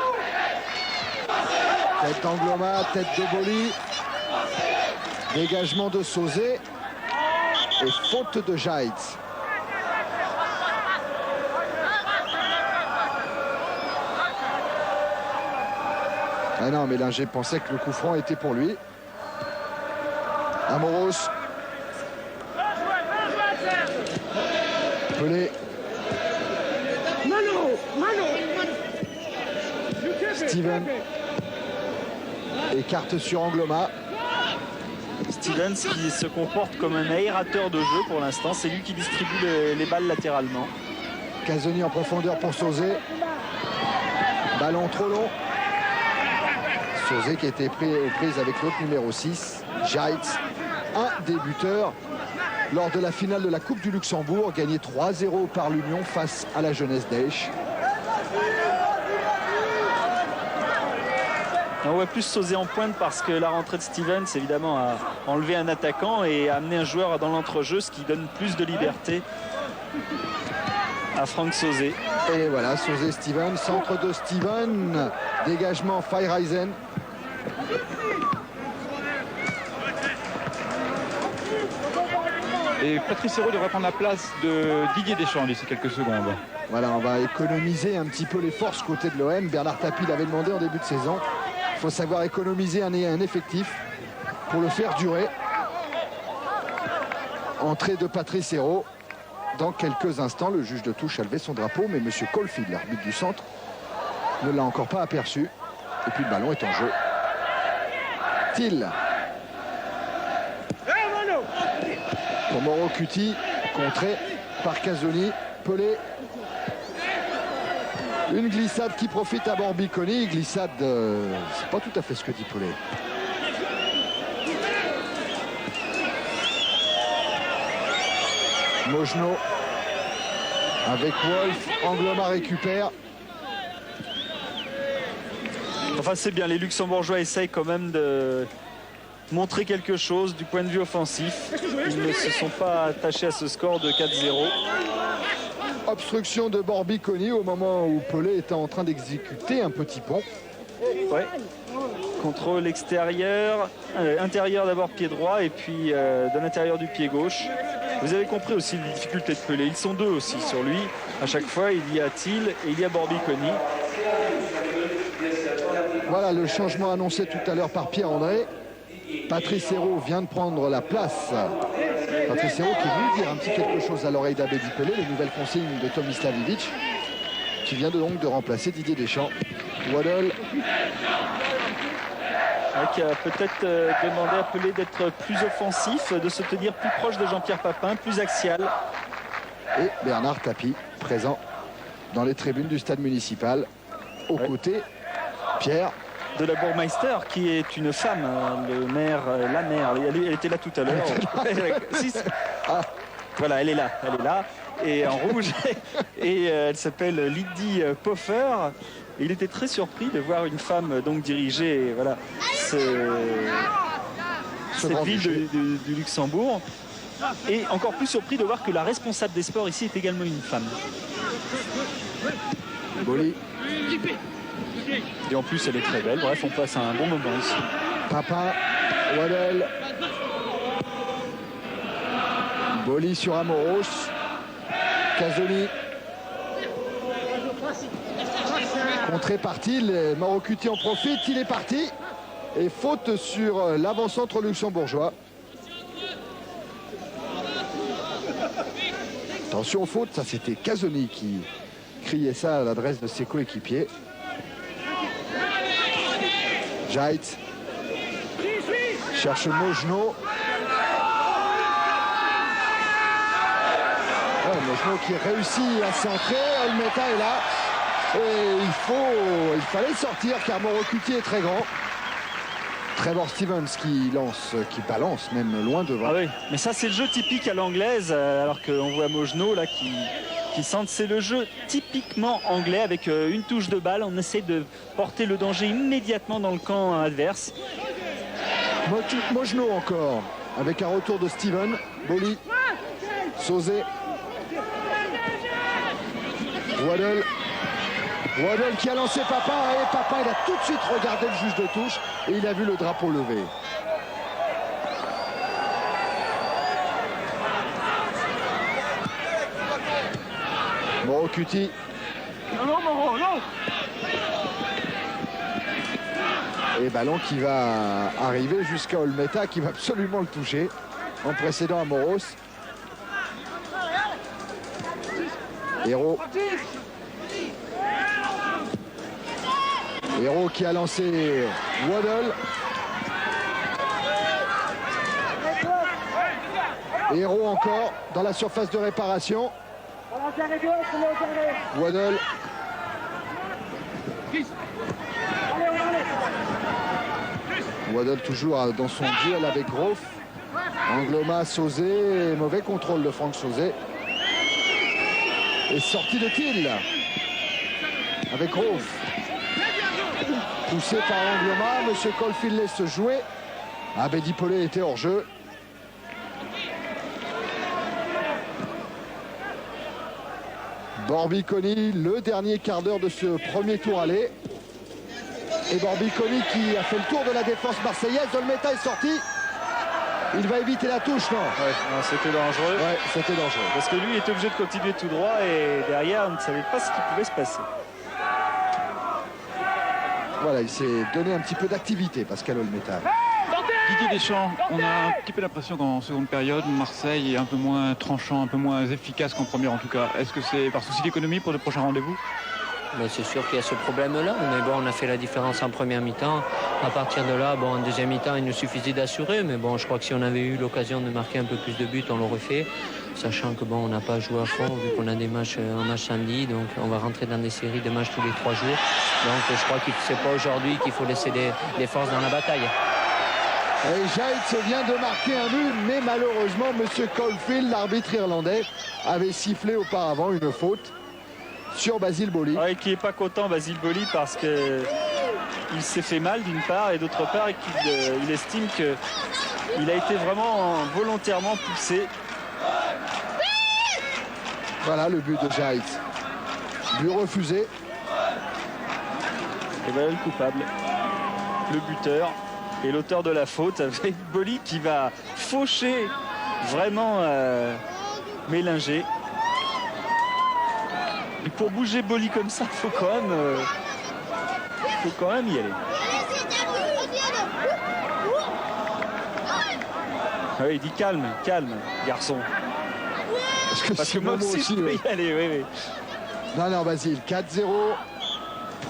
Tête d'Angloma, tête de Boli. Dégagement de Sauzé. Et faute de Jaitz. Ah non, Mélinger pensait que le coup franc était pour lui. Amoros. Pelé. Steven. Écarte sur Angloma. Stevens qui se comporte comme un aérateur de jeu pour l'instant. C'est lui qui distribue les balles latéralement. Casoni en profondeur pour Sauzé. Ballon trop long. Sauzé qui a été pris aux prises avec l'autre numéro 6, Jaitz, un des buteurs lors de la finale de la Coupe du Luxembourg, gagné 3-0 par l'Union face à la Jeunesse d'Esch. On voit plus Sauzé en pointe parce que la rentrée de Stevens évidemment a enlevé un attaquant et a amené un joueur dans l'entrejeu, ce qui donne plus de liberté à Franck Sauzé. Et voilà, Sauzé Steven, centre de Steven, dégagement Feyereisen. Et Patrice Hérault devrait prendre la place de Didier Deschamps d'ici quelques secondes. Voilà, on va économiser un petit peu les forces côté de l'OM. Bernard Tapie l'avait demandé en début de saison. Il faut savoir économiser un effectif pour le faire durer. Entrée de Patrice Hérault. Dans quelques instants, le juge de touche a levé son drapeau, mais M. Caulfield, l'arbitre du centre, ne l'a encore pas aperçu. Et puis le ballon est en jeu. Thiel. Pour Mauro Cuti, contré par Casoni. Pelé. Une glissade qui profite à Borbiconi. Glissade, c'est pas tout à fait ce que dit Pelé. Mojno avec Wolf. Angloma récupère. Enfin, c'est bien, les Luxembourgeois essayent quand même de montrer quelque chose du point de vue offensif. Ils ne se sont pas attachés à ce score de 4-0. Obstruction de Borbiconi au moment où Pelé était en train d'exécuter un petit pont. Ouais. Contrôle extérieur, intérieur d'abord pied droit et puis de l'intérieur du pied gauche. Vous avez compris aussi les difficultés de Pelé. Ils sont deux aussi sur lui. À chaque fois, il y a Thiel et il y a Borbiconi. Voilà le changement annoncé tout à l'heure par Pierre-André. Patrice Hérault vient de prendre la place. Patrice Hérault qui est venu dire un petit quelque chose à l'oreille d'Abedi Pelé, les nouvelles consignes de Tomislavic, qui vient donc de remplacer Didier Deschamps. Waddle. Qui a peut-être demandé à Pelé d'être plus offensif, de se tenir plus proche de Jean-Pierre Papin, plus axial. Et Bernard Tapie, présent dans les tribunes du stade municipal, aux côtés Pierre. De la Bourgmeister, qui est une femme, le maire, la mère, elle était là tout à l'heure. Voilà, elle est là, et en rouge. Et elle s'appelle Lydie Poffer. Et il était très surpris de voir une femme donc diriger cette ville du Luxembourg. Et encore plus surpris de voir que la responsable des sports ici est également une femme. Boli. Et en plus, elle est très belle. Bref, on passe un bon moment ici. Papin, Waddle. Boli sur Amoros. Casoni. Contré par Thiel. Mauro Cuti en profite. Il est parti. Et faute sur l'avant-centre luxembourgeois. Attention, faute. Ça, c'était Casoni qui criait ça à l'adresse de ses coéquipiers. Jaitz cherche Mojno. Mojno qui réussit à centrer. Olmeta est là. Et il fallait sortir car Mauro Cuti est très grand. Trevor Stevens qui balance même loin devant. Ah oui, mais ça c'est le jeu typique à l'anglaise, alors qu'on voit Mojno là qui centre. C'est le jeu typiquement anglais avec une touche de balle. On essaie de porter le danger immédiatement dans le camp adverse. Mojno encore avec un retour de Steven. Boli. Sauzé. Waddle. Waddle qui a lancé Papin. Et Papin, il a tout de suite regardé le juge de touche et il a vu le drapeau levé. Mauro Cuti. Non. Et ballon qui va arriver jusqu'à Olmeta qui va absolument le toucher en précédant Amoros. Hérault. Hérault qui a lancé Waddle. Hérault encore dans la surface de réparation. Waddle. Waddle toujours dans son duel avec Groff. Angloma, Sauzé, mauvais contrôle de Franck Sauzé. Et sortie de Thiel avec Groff. Poussé par Angloma, Monsieur Caulfield laisse jouer. Abedi Pelé était hors jeu. Borbiconi, le dernier quart d'heure de ce premier tour aller. Et Borbiconi qui a fait le tour de la défense marseillaise. Olmeta est sorti. Il va éviter la touche, non? Ouais, non, c'était dangereux. Ouais, c'était dangereux. Parce que lui était obligé de continuer tout droit et derrière, on ne savait pas ce qui pouvait se passer. Voilà, il s'est donné un petit peu d'activité, Pascal Olmeta. Didier Deschamps, on a un petit peu l'impression qu'en seconde période, Marseille est un peu moins tranchant, un peu moins efficace qu'en première en tout cas. Est-ce que c'est par souci d'économie pour le prochain rendez-vous? Mais c'est sûr qu'il y a ce problème-là. Mais bon, on a fait la différence en première mi-temps. À partir de là, bon, en deuxième mi-temps, il nous suffisait d'assurer. Mais bon, je crois que si on avait eu l'occasion de marquer un peu plus de buts, on l'aurait fait. Sachant que bon, on n'a pas joué à fond vu qu'on a des matchs, un match samedi. Donc on va rentrer dans des séries de matchs tous les 3 jours. Donc je crois que c'est pas aujourd'hui qu'il faut laisser des forces dans la bataille. Et Jaitz vient de marquer un but, mais malheureusement, M. Caulfield, l'arbitre irlandais, avait sifflé auparavant une faute sur Basile Boli. Ouais, qui n'est pas content, Basile Boli, parce qu'il s'est fait mal d'une part, et d'autre part, qu'il estime qu'il a été vraiment volontairement poussé. Voilà le but de Jaitz. But refusé. Et voilà le coupable, le buteur. Et l'auteur de la faute avec Boli qui va faucher, vraiment mélanger. Et pour bouger Boli comme ça, il faut quand même y aller. Ah oui, il dit calme, calme, garçon. Parce que moi aussi, je peux y aller, oui. Non, Basile, 4-0.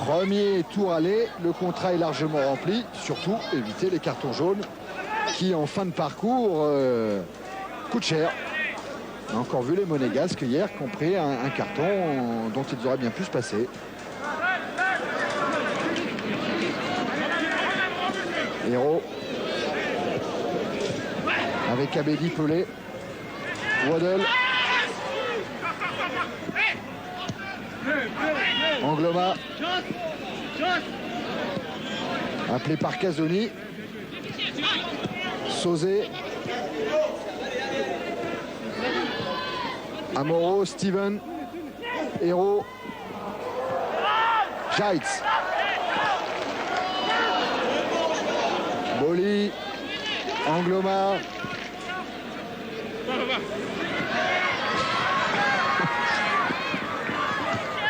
Premier tour aller, le contrat est largement rempli. Surtout, éviter les cartons jaunes qui, en fin de parcours, coûtent cher. On a encore vu les Monégasques hier qui ont pris un carton dont ils auraient bien pu se passer. Héros. Avec Abedi Pelé. Waddle. Angloma. Appelé par Casoni. Sauzé. Amoro, Steven. Héros. Jaitz. Boli. Angloma.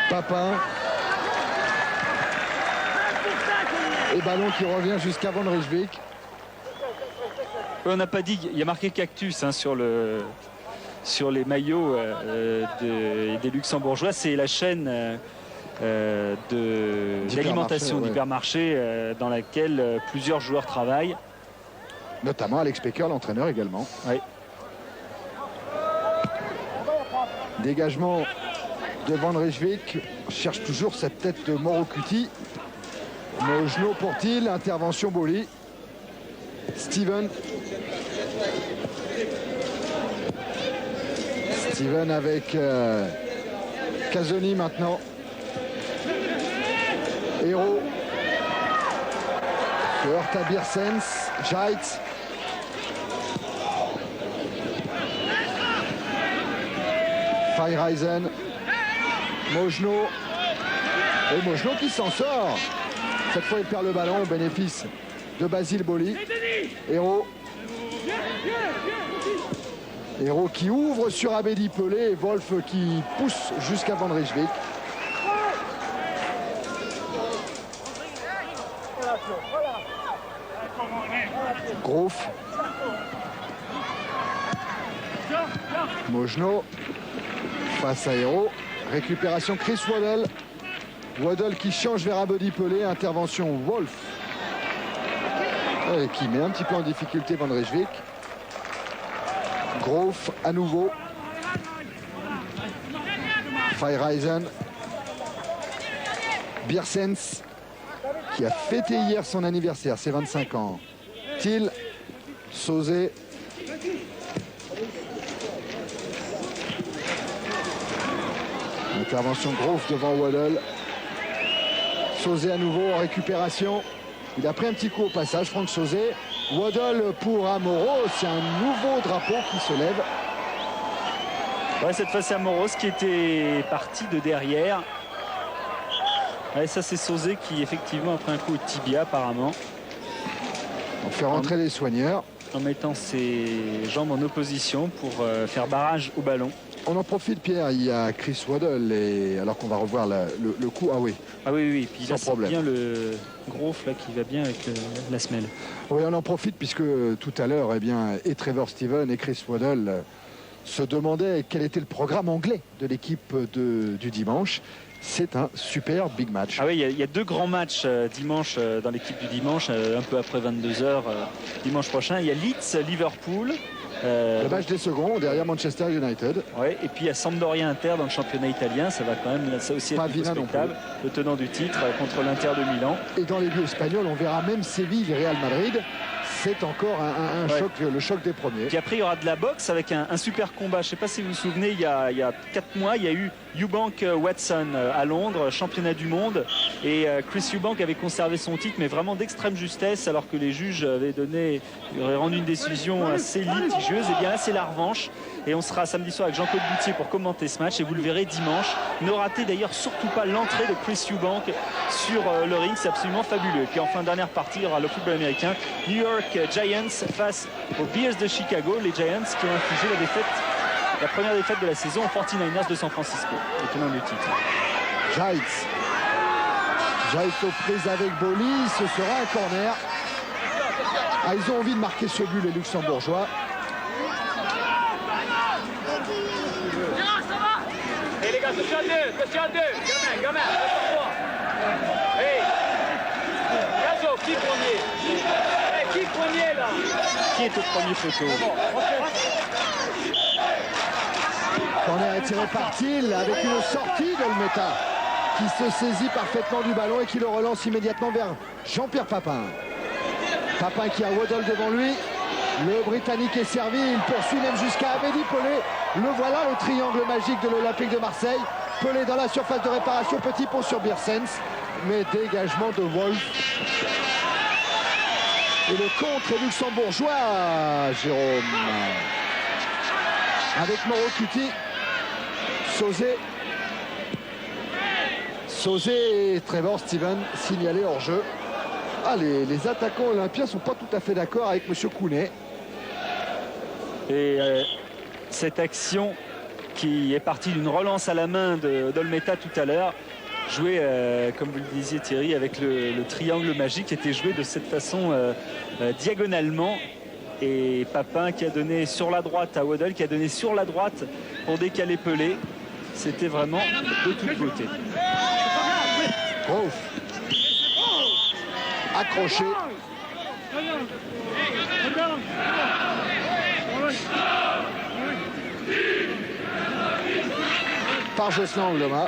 Papin. Et ballon qui revient jusqu'à Van Rijswijk. On n'a pas dit, il y a marqué cactus hein, sur les maillots des Luxembourgeois. C'est la chaîne d'alimentation d'hypermarché dans laquelle plusieurs joueurs travaillent. Notamment Alex Pecker, l'entraîneur également. Oui. Dégagement de Van Rijswijk. On cherche toujours cette tête de Morocuti. Mojno pour-il, intervention Boli. Steven. Steven avec Casoni maintenant. Héros. Se heurte à Biersens. Jaitz. Feyereisen. Mojno. Et Mojno qui s'en sort. Cette fois, il perd le ballon au bénéfice de Basile Boli. Héros. Héros qui ouvre sur Abedi Pelé et Wolf qui pousse jusqu'à Van Rijswijk. Grof. Mojno face à Héros. Récupération Chris Waddle. Waddle qui change vers Abedi Pelé. Intervention Wolf. Et qui met un petit peu en difficulté Van Rijswijk. Grof à nouveau. Feyereisen. Biersens qui a fêté hier son anniversaire, ses 25 ans. Thiel. Sauzé. Intervention Grof devant Waddle. Sauzé à nouveau en récupération. Il a pris un petit coup au passage, Franck Sauzé. Waddle pour Amoros. C'est un nouveau drapeau qui se lève. Ouais, cette fois c'est Amoros qui était parti de derrière. Ouais, ça c'est Sauzé qui effectivement a pris un coup au tibia apparemment. On fait rentrer les soigneurs. En mettant ses jambes en opposition pour faire barrage au ballon. On en profite, Pierre, il y a Chris Waddle, et alors qu'on va revoir le coup. Ah oui. Ah oui, puis sans là c'est bien le Grof là qui va bien avec la semelle. Oui, on en profite puisque tout à l'heure, eh bien, et Trevor Steven et Chris Waddle se demandait quel était le programme anglais de l'équipe du dimanche. C'est un super big match. Ah oui, il y a 2 grands matchs dimanche dans l'équipe du dimanche, un peu après 22h dimanche prochain. Il y a Leeds-Liverpool. Le match des seconds derrière Manchester United. Ouais, et puis il y a Sampdoria-Inter dans le championnat italien. Ça va quand même, ça aussi être respectable. Le tenant du titre contre l'Inter de Milan. Et dans les lieux espagnols, on verra même Séville et Real Madrid. C'est encore un choc, le choc des premiers. Puis après, il y aura de la boxe avec un super combat. Je ne sais pas si vous vous souvenez, il y a 4 mois, il y a eu Eubank Watson à Londres, championnat du monde. Et Chris Eubank avait conservé son titre, mais vraiment d'extrême justesse, alors que les juges avaient rendu une décision assez litigieuse. Et bien là, c'est la revanche. Et on sera samedi soir avec Jean-Claude Boutier pour commenter ce match. Et vous le verrez dimanche. Ne ratez d'ailleurs surtout pas l'entrée de Chris Eubank sur le ring. C'est absolument fabuleux. Et puis en fin de dernière partie, il y aura le football américain. New York Giants face aux Bears de Chicago. Les Giants qui ont infligé la première défaite de la saison aux 49ers de San Francisco, le tenant du titre. Giants aux prises avec Boli. Ce sera un corner. Ah, ils ont envie de marquer ce but, les Luxembourgeois. Et les gars, attention à 2. Gamin, reste-toi. Hey, Gazo, qui premier? Hey, qui premier là? Qui est au premier poteau? Corner est tiré par Thiel avec une sortie d'Olmeta qui se saisit parfaitement du ballon et qui le relance immédiatement vers Jean-Pierre Papin. Papin qui a Waddle devant lui. Le Britannique est servi, il poursuit même jusqu'à Abedi Pelé. Le voilà, le triangle magique de l'Olympique de Marseille. Pelé dans la surface de réparation, petit pont sur Biersens. Mais dégagement de Wolf. Et le contre luxembourgeois, Jérôme. Avec Morocuti, Sauzé et Trevor Steven signalés hors jeu. Ah, les attaquants olympiens ne sont pas tout à fait d'accord avec M. Kounet. Et cette action qui est partie d'une relance à la main d'Olmeta tout à l'heure, jouée, comme vous le disiez Thierry, avec le triangle magique, était joué de cette façon diagonalement. Et Papin qui a donné sur la droite à Waddle, qui a donné sur la droite pour décaler Pelé. C'était vraiment de toute beauté. Ouf. Accroché. Par Jocelyn Angloma.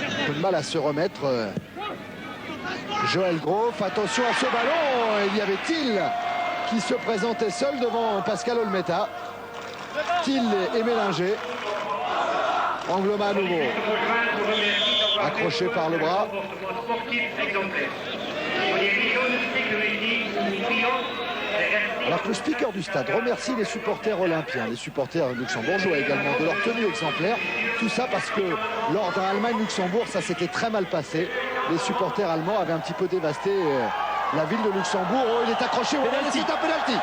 Un peu de mal à se remettre. Joël Groff, attention à ce ballon. Il y avait Thiel qui se présentait seul devant Pascal Olmeta. Thiel est mélangé. Angloma à nouveau. Accroché par le bras. Alors que le speaker du stade remercie les supporters olympiens, les supporters luxembourgeois également, de leur tenue exemplaire. Tout ça parce que lors d'un Allemagne-Luxembourg, ça s'était très mal passé. Les supporters allemands avaient un petit peu dévasté la ville de Luxembourg. Oh, il est accroché. C'est un penalty.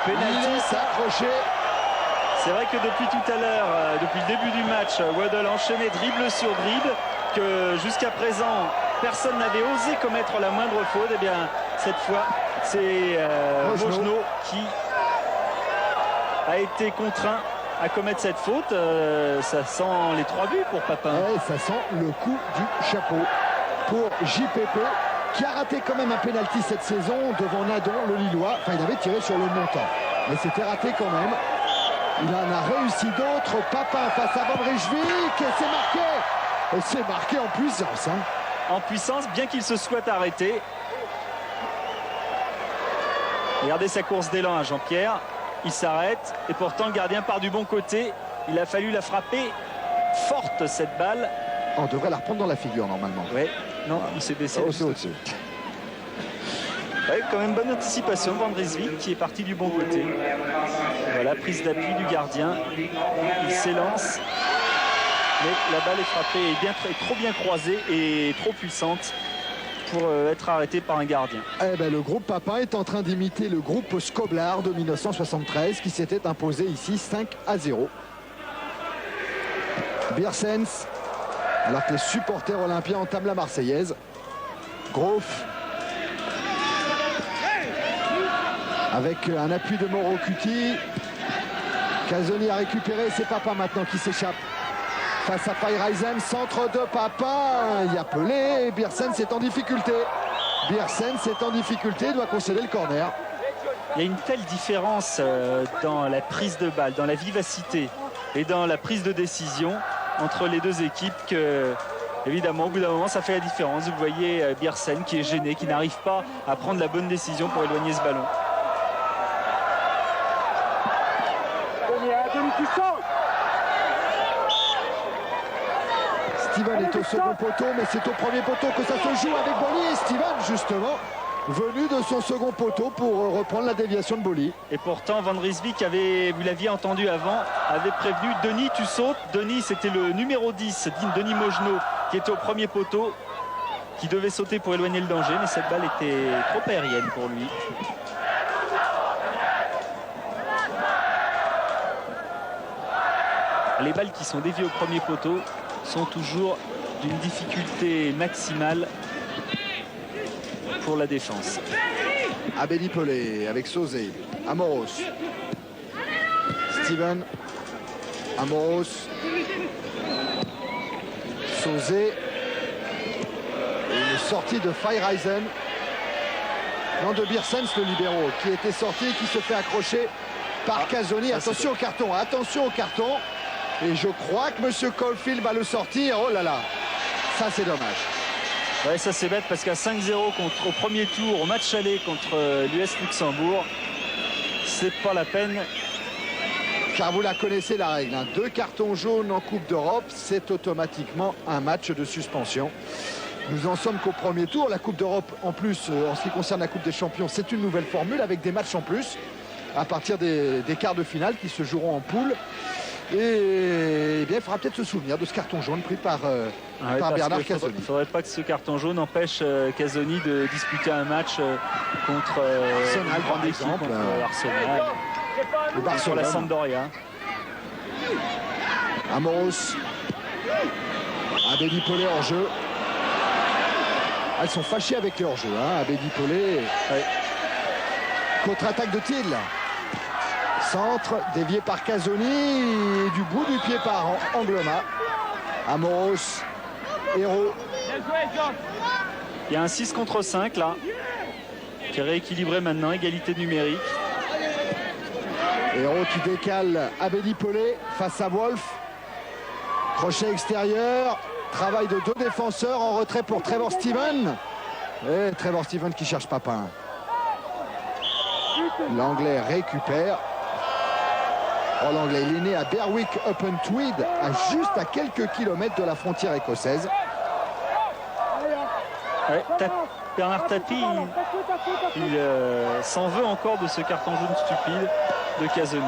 Il est accroché. C'est vrai que depuis tout à l'heure, depuis le début du match, Waddle enchaînait dribble sur dribble, que jusqu'à présent, personne n'avait osé commettre la moindre faute. Et bien, cette fois, c'est Mojno qui a été contraint à commettre cette faute. Ça sent les 3 buts pour Papin. Ouais, ça sent le coup du chapeau pour JPP, qui a raté quand même un pénalty cette saison devant Nadon, le Lillois. Enfin, il avait tiré sur le montant, mais c'était raté quand même. Il en a réussi d'autres. Papin face à Van Rijswijk, et c'est marqué. Et c'est marqué en puissance. En puissance, bien qu'il se soit arrêté. Regardez sa course d'élan à Jean-Pierre. Il s'arrête et pourtant le gardien part du bon côté. Il a fallu la frapper forte cette balle. On devrait la reprendre dans la figure normalement. Oui, non, il s'est baissé. Oh, c'est au-dessus. Ouais, quand même bonne anticipation de Van Rijswijk qui est parti du bon côté. Voilà, prise d'appui du gardien. Il s'élance. Mais la balle est frappée et trop bien croisée et trop puissante pour être arrêté par un gardien. Eh ben, le groupe Papin est en train d'imiter le groupe Skoblar de 1973 qui s'était imposé ici 5-0. Biersens Alors que les supporters olympiens entament la Marseillaise. Groff. Avec un appui de Mauro Cuti. Casoni a récupéré, c'est Papin maintenant qui s'échappe. Face à Feyereisen, centre de Papin. Il y a Pelé, Biersen est en difficulté. Biersen est en difficulté, il doit concéder le corner. Il y a une telle différence dans la prise de balle, dans la vivacité et dans la prise de décision entre les deux équipes que, évidemment, au bout d'un moment, ça fait la différence. Vous voyez Biersen qui est gêné, qui n'arrive pas à prendre la bonne décision pour éloigner ce ballon. Steven est au second poteau, mais c'est au premier poteau que ça se joue avec Boli. Et Steven, justement, venu de son second poteau pour reprendre la déviation de Boli. Et pourtant, Van Rijswijk avait, vous l'aviez entendu avant, avait prévenu Denis, tu sautes. Denis, c'était le numéro 10, Denis Mogenot, qui était au premier poteau, qui devait sauter pour éloigner le danger, mais cette balle était trop aérienne pour lui. Les balles qui sont déviées au premier poteau sont toujours d'une difficulté maximale pour la défense. Abedi Pelé avec Sauzé, Amoros, Steven, Amoros, Sauzé, et une sortie de Feyereisen, non de Biersens le libéraux, qui était sorti et qui se fait accrocher par Casoni. Attention au carton, attention au carton. Et je crois que M. Caulfield va le sortir. Oh là là, ça c'est dommage. Ouais, ça c'est bête parce qu'à 5-0 au premier tour, au match aller contre l'US Luxembourg, c'est pas la peine. Car vous la connaissez la règle, hein. 2 cartons jaunes en Coupe d'Europe, c'est automatiquement un match de suspension. Nous en sommes qu'au premier tour. La Coupe d'Europe, en plus, en ce qui concerne la Coupe des Champions, c'est une nouvelle formule avec des matchs en plus à partir des quarts de finale qui se joueront en poule. Et bien, il faudra peut-être se souvenir de ce carton jaune pris par Bernard Casoni. Il ne faudrait pas que ce carton jaune empêche Casoni de disputer un match contre Arsenal, une grande équipe, contre Arsenal. Le Barcelone. Sur la Sampdoria. Amoros. Abedi Pelé hors jeu. Elles sont fâchées avec les hors-jeu. Abedi Pelé. Ouais. Contre-attaque de Thiel. Centre dévié par Casoni, du bout du pied par Angloma. Amoros, Hérault. Il y a un 6 contre 5 là, qui est rééquilibré maintenant, égalité numérique. Hérault qui décale Abedi Pelé face à Wolf. Crochet extérieur, travail de 2 défenseurs en retrait pour Trevor Steven. Et Trevor Steven qui cherche Papin. L'Anglais récupère. Oh, l'Anglais, il est né à Berwick-upon-Tweed, juste à quelques kilomètres de la frontière écossaise. Ouais, Bernard Tapie, il s'en veut encore de ce carton jaune stupide de Casoni.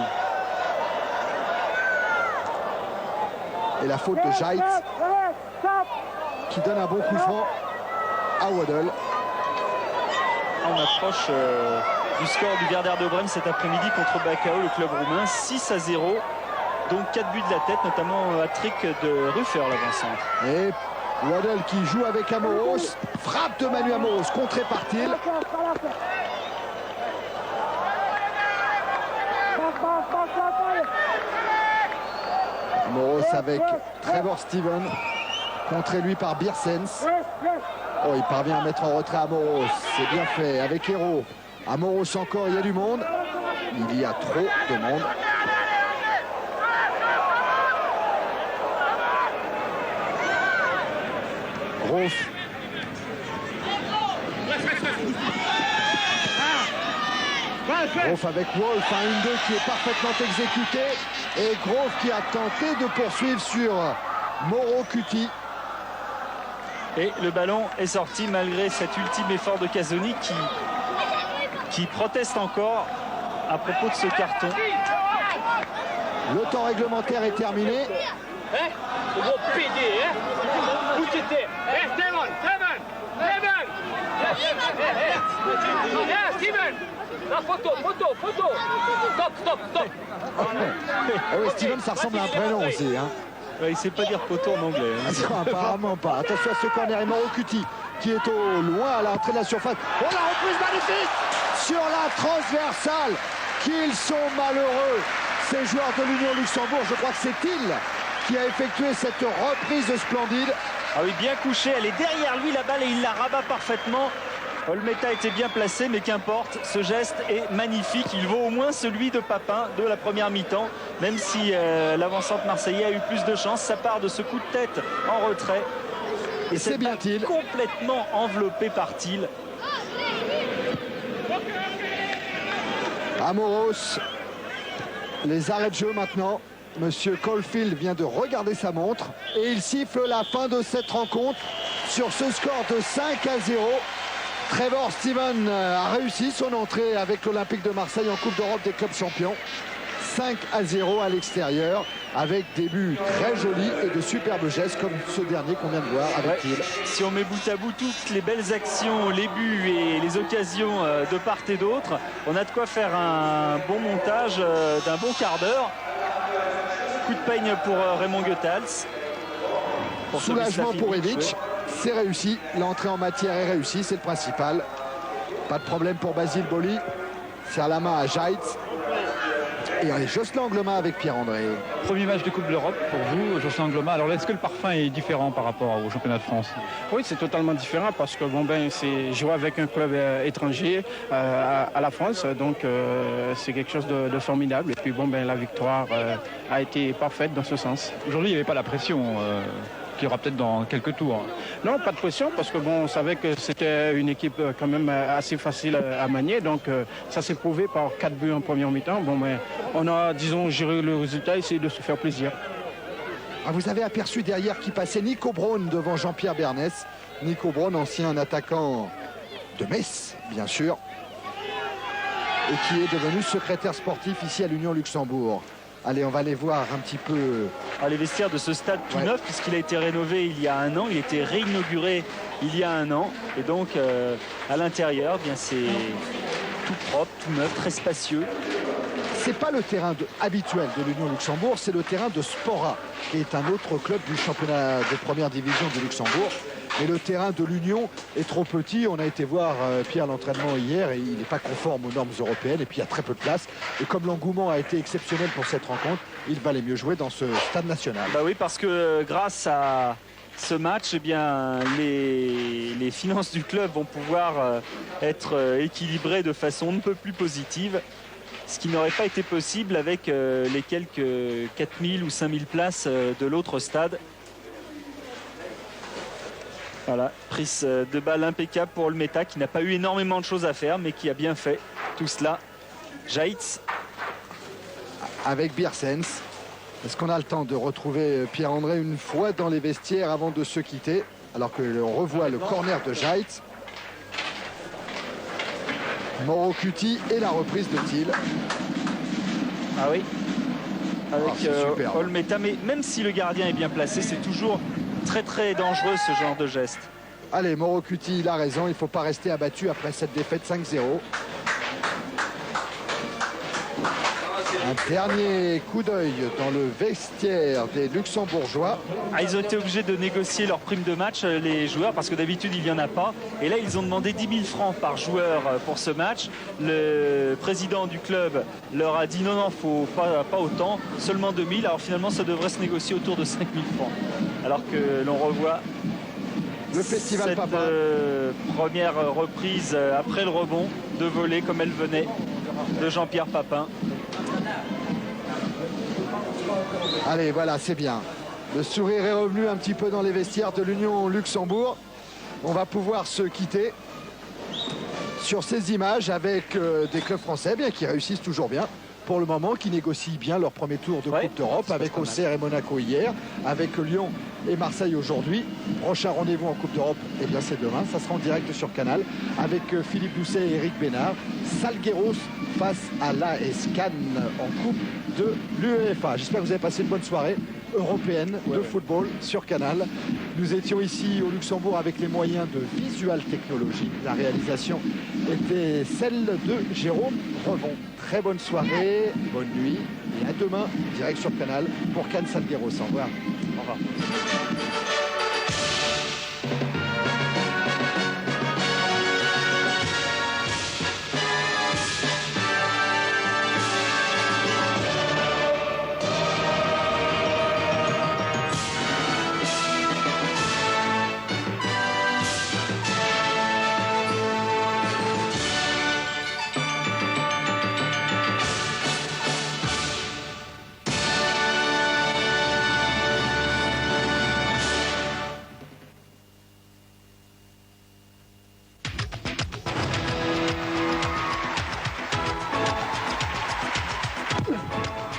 Et la faute de Jaitz qui donne un bon coup franc à Waddle. On approche du score du Werder de Brême cet après-midi contre Bacao, le club roumain, 6-0. Donc 4 buts de la tête, notamment un hat-trick de Ruffer, l'avant-centre. Et Waddle qui joue avec Amoros, frappe de Manu Amoros, contré par Thiel. Amoros avec Trevor Steven, contré lui par Biersens. Oh, il parvient à mettre en retrait Amoros, c'est bien fait avec Hérault. Amoros encore, il y a du monde. Il y a trop de monde. Groff. Groff avec Wolf, un 1-2 qui est parfaitement exécuté. Et Groff qui a tenté de poursuivre sur Mauro Cuti. Et le ballon est sorti malgré cet ultime effort de Casoni qui proteste encore à propos de ce carton. Le temps réglementaire est terminé. Le gros PD, où t'étais? Steven, la photo. Stop. Ah oui, Steven, ça ressemble à un prénom aussi. Ouais, il ne sait pas dire poteau en anglais. Hein. Non, apparemment pas. Attention à ce corner et Morocuti qui est au loin à l'entrée de la surface. Oh, la reprise magnifique sur la transversale. Qu'ils sont malheureux, ces joueurs de l'Union Luxembourg. Je crois que c'est il qui a effectué cette reprise splendide. Ah oui, bien couché. Elle est derrière lui, la balle, et il la rabat parfaitement. Olmeta était bien placé, mais qu'importe, ce geste est magnifique. Il vaut au moins celui de Papin de la première mi-temps, même si l'avancante Marseillais a eu plus de chance. Ça part de ce coup de tête en retrait. Et c'est bien Thiel. Complètement enveloppé par Thiel. Amoros, les arrêts de jeu maintenant. Monsieur Caulfield vient de regarder sa montre et il siffle la fin de cette rencontre sur ce score de 5-0. Trevor Steven a réussi son entrée avec l'Olympique de Marseille en Coupe d'Europe des clubs champions. 5-0 à l'extérieur avec des buts très jolis et de superbes gestes comme ce dernier qu'on vient de voir avec Thiel. Si on met bout à bout toutes les belles actions, les buts et les occasions de part et d'autre, on a de quoi faire un bon montage d'un bon quart d'heure. Coup de peigne pour Raymond Goethals. Soulagement pour Ivic, c'est réussi. L'entrée en matière est réussie, c'est le principal. Pas de problème pour Basile Boli. Serre la main à Jaitz. Et Jocelyn Angloma avec Pierre-André. Premier match de Coupe d'Europe pour vous, Jocelyn Angloma. Alors est-ce que le parfum est différent par rapport au championnat de France? Oui, c'est totalement différent parce que c'est jouer avec un club étranger à la France, donc c'est quelque chose de formidable. Et puis la victoire a été parfaite dans ce sens. Aujourd'hui, il n'y avait pas la pression qu'il y aura peut-être dans quelques tours. Non, pas de pression parce que on savait que c'était une équipe quand même assez facile à manier. Donc ça s'est prouvé par 4 buts en première mi-temps. On a, disons, géré le résultat, essayé de se faire plaisir. Ah, vous avez aperçu derrière qui passait Nico Braun devant Jean-Pierre Bernès. Nico Braun, ancien attaquant de Metz, bien sûr, et qui est devenu secrétaire sportif ici à l'Union Luxembourg. Allez, on va aller voir un petit peu... les vestiaires de ce stade tout neuf, puisqu'il a été rénové il y a un an. Il a été réinauguré il y a un an. Et donc, à l'intérieur, c'est tout propre, tout neuf, très spacieux. C'est pas le terrain habituel de l'Union Luxembourg, c'est le terrain de Spora, qui est un autre club du championnat de première division de Luxembourg. Mais le terrain de l'Union est trop petit. On a été voir Pierre l'entraînement hier et il n'est pas conforme aux normes européennes. Et puis il y a très peu de place. Et comme l'engouement a été exceptionnel pour cette rencontre, il valait mieux jouer dans ce stade national. Bah oui, parce que grâce à ce match, les finances du club vont pouvoir être équilibrées de façon un peu plus positive. Ce qui n'aurait pas été possible avec les quelques 4000 ou 5000 places de l'autre stade. Voilà, prise de balle impeccable pour Olmeta qui n'a pas eu énormément de choses à faire mais qui a bien fait tout cela. Jaitz. Avec Biersens. Est-ce qu'on a le temps de retrouver Pierre-André une fois dans les vestiaires avant de se quitter? Alors que l'on revoit le corner de Jaitz. Morocuti et la reprise de Thiel. Ah oui. Avec Olmeta, mais même si le gardien est bien placé, c'est toujours très très dangereux ce genre de geste. Allez, Morocuti, il a raison, il ne faut pas rester abattu après cette défaite 5-0. Un dernier coup d'œil dans le vestiaire des Luxembourgeois. Ils ont été obligés de négocier leur prime de match, les joueurs, parce que d'habitude il n'y en a pas. Et là ils ont demandé 10 000 francs par joueur pour ce match. Le président du club leur a dit non, faut pas autant, seulement 2 000. Alors finalement ça devrait se négocier autour de 5 000 francs. Alors que l'on revoit le festival cette Papin. Première reprise après le rebond de volée comme elle venait de Jean-Pierre Papin. Allez, voilà, c'est bien. Le sourire est revenu un petit peu dans les vestiaires de l'Union Luxembourg. On va pouvoir se quitter sur ces images avec des clubs français qui réussissent toujours bien pour le moment, qui négocient bien leur premier tour de Coupe d'Europe avec Auxerre et Monaco hier, avec Lyon et Marseille aujourd'hui. Prochain rendez-vous en Coupe d'Europe, c'est demain. Ça sera en direct sur Canal avec Philippe Doucet et Eric Bénard. Salgueiros face à l'AS Cannes en Coupe de l'UEFA. J'espère que vous avez passé une bonne soirée européenne de football sur Canal. Nous étions ici au Luxembourg avec les moyens de Visual Technology. La réalisation était celle de Jérôme Revon. Très bonne soirée, bonne nuit et à demain direct sur Canal pour Cannes Salgueiros. Au revoir. Au revoir.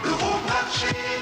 Euromarché.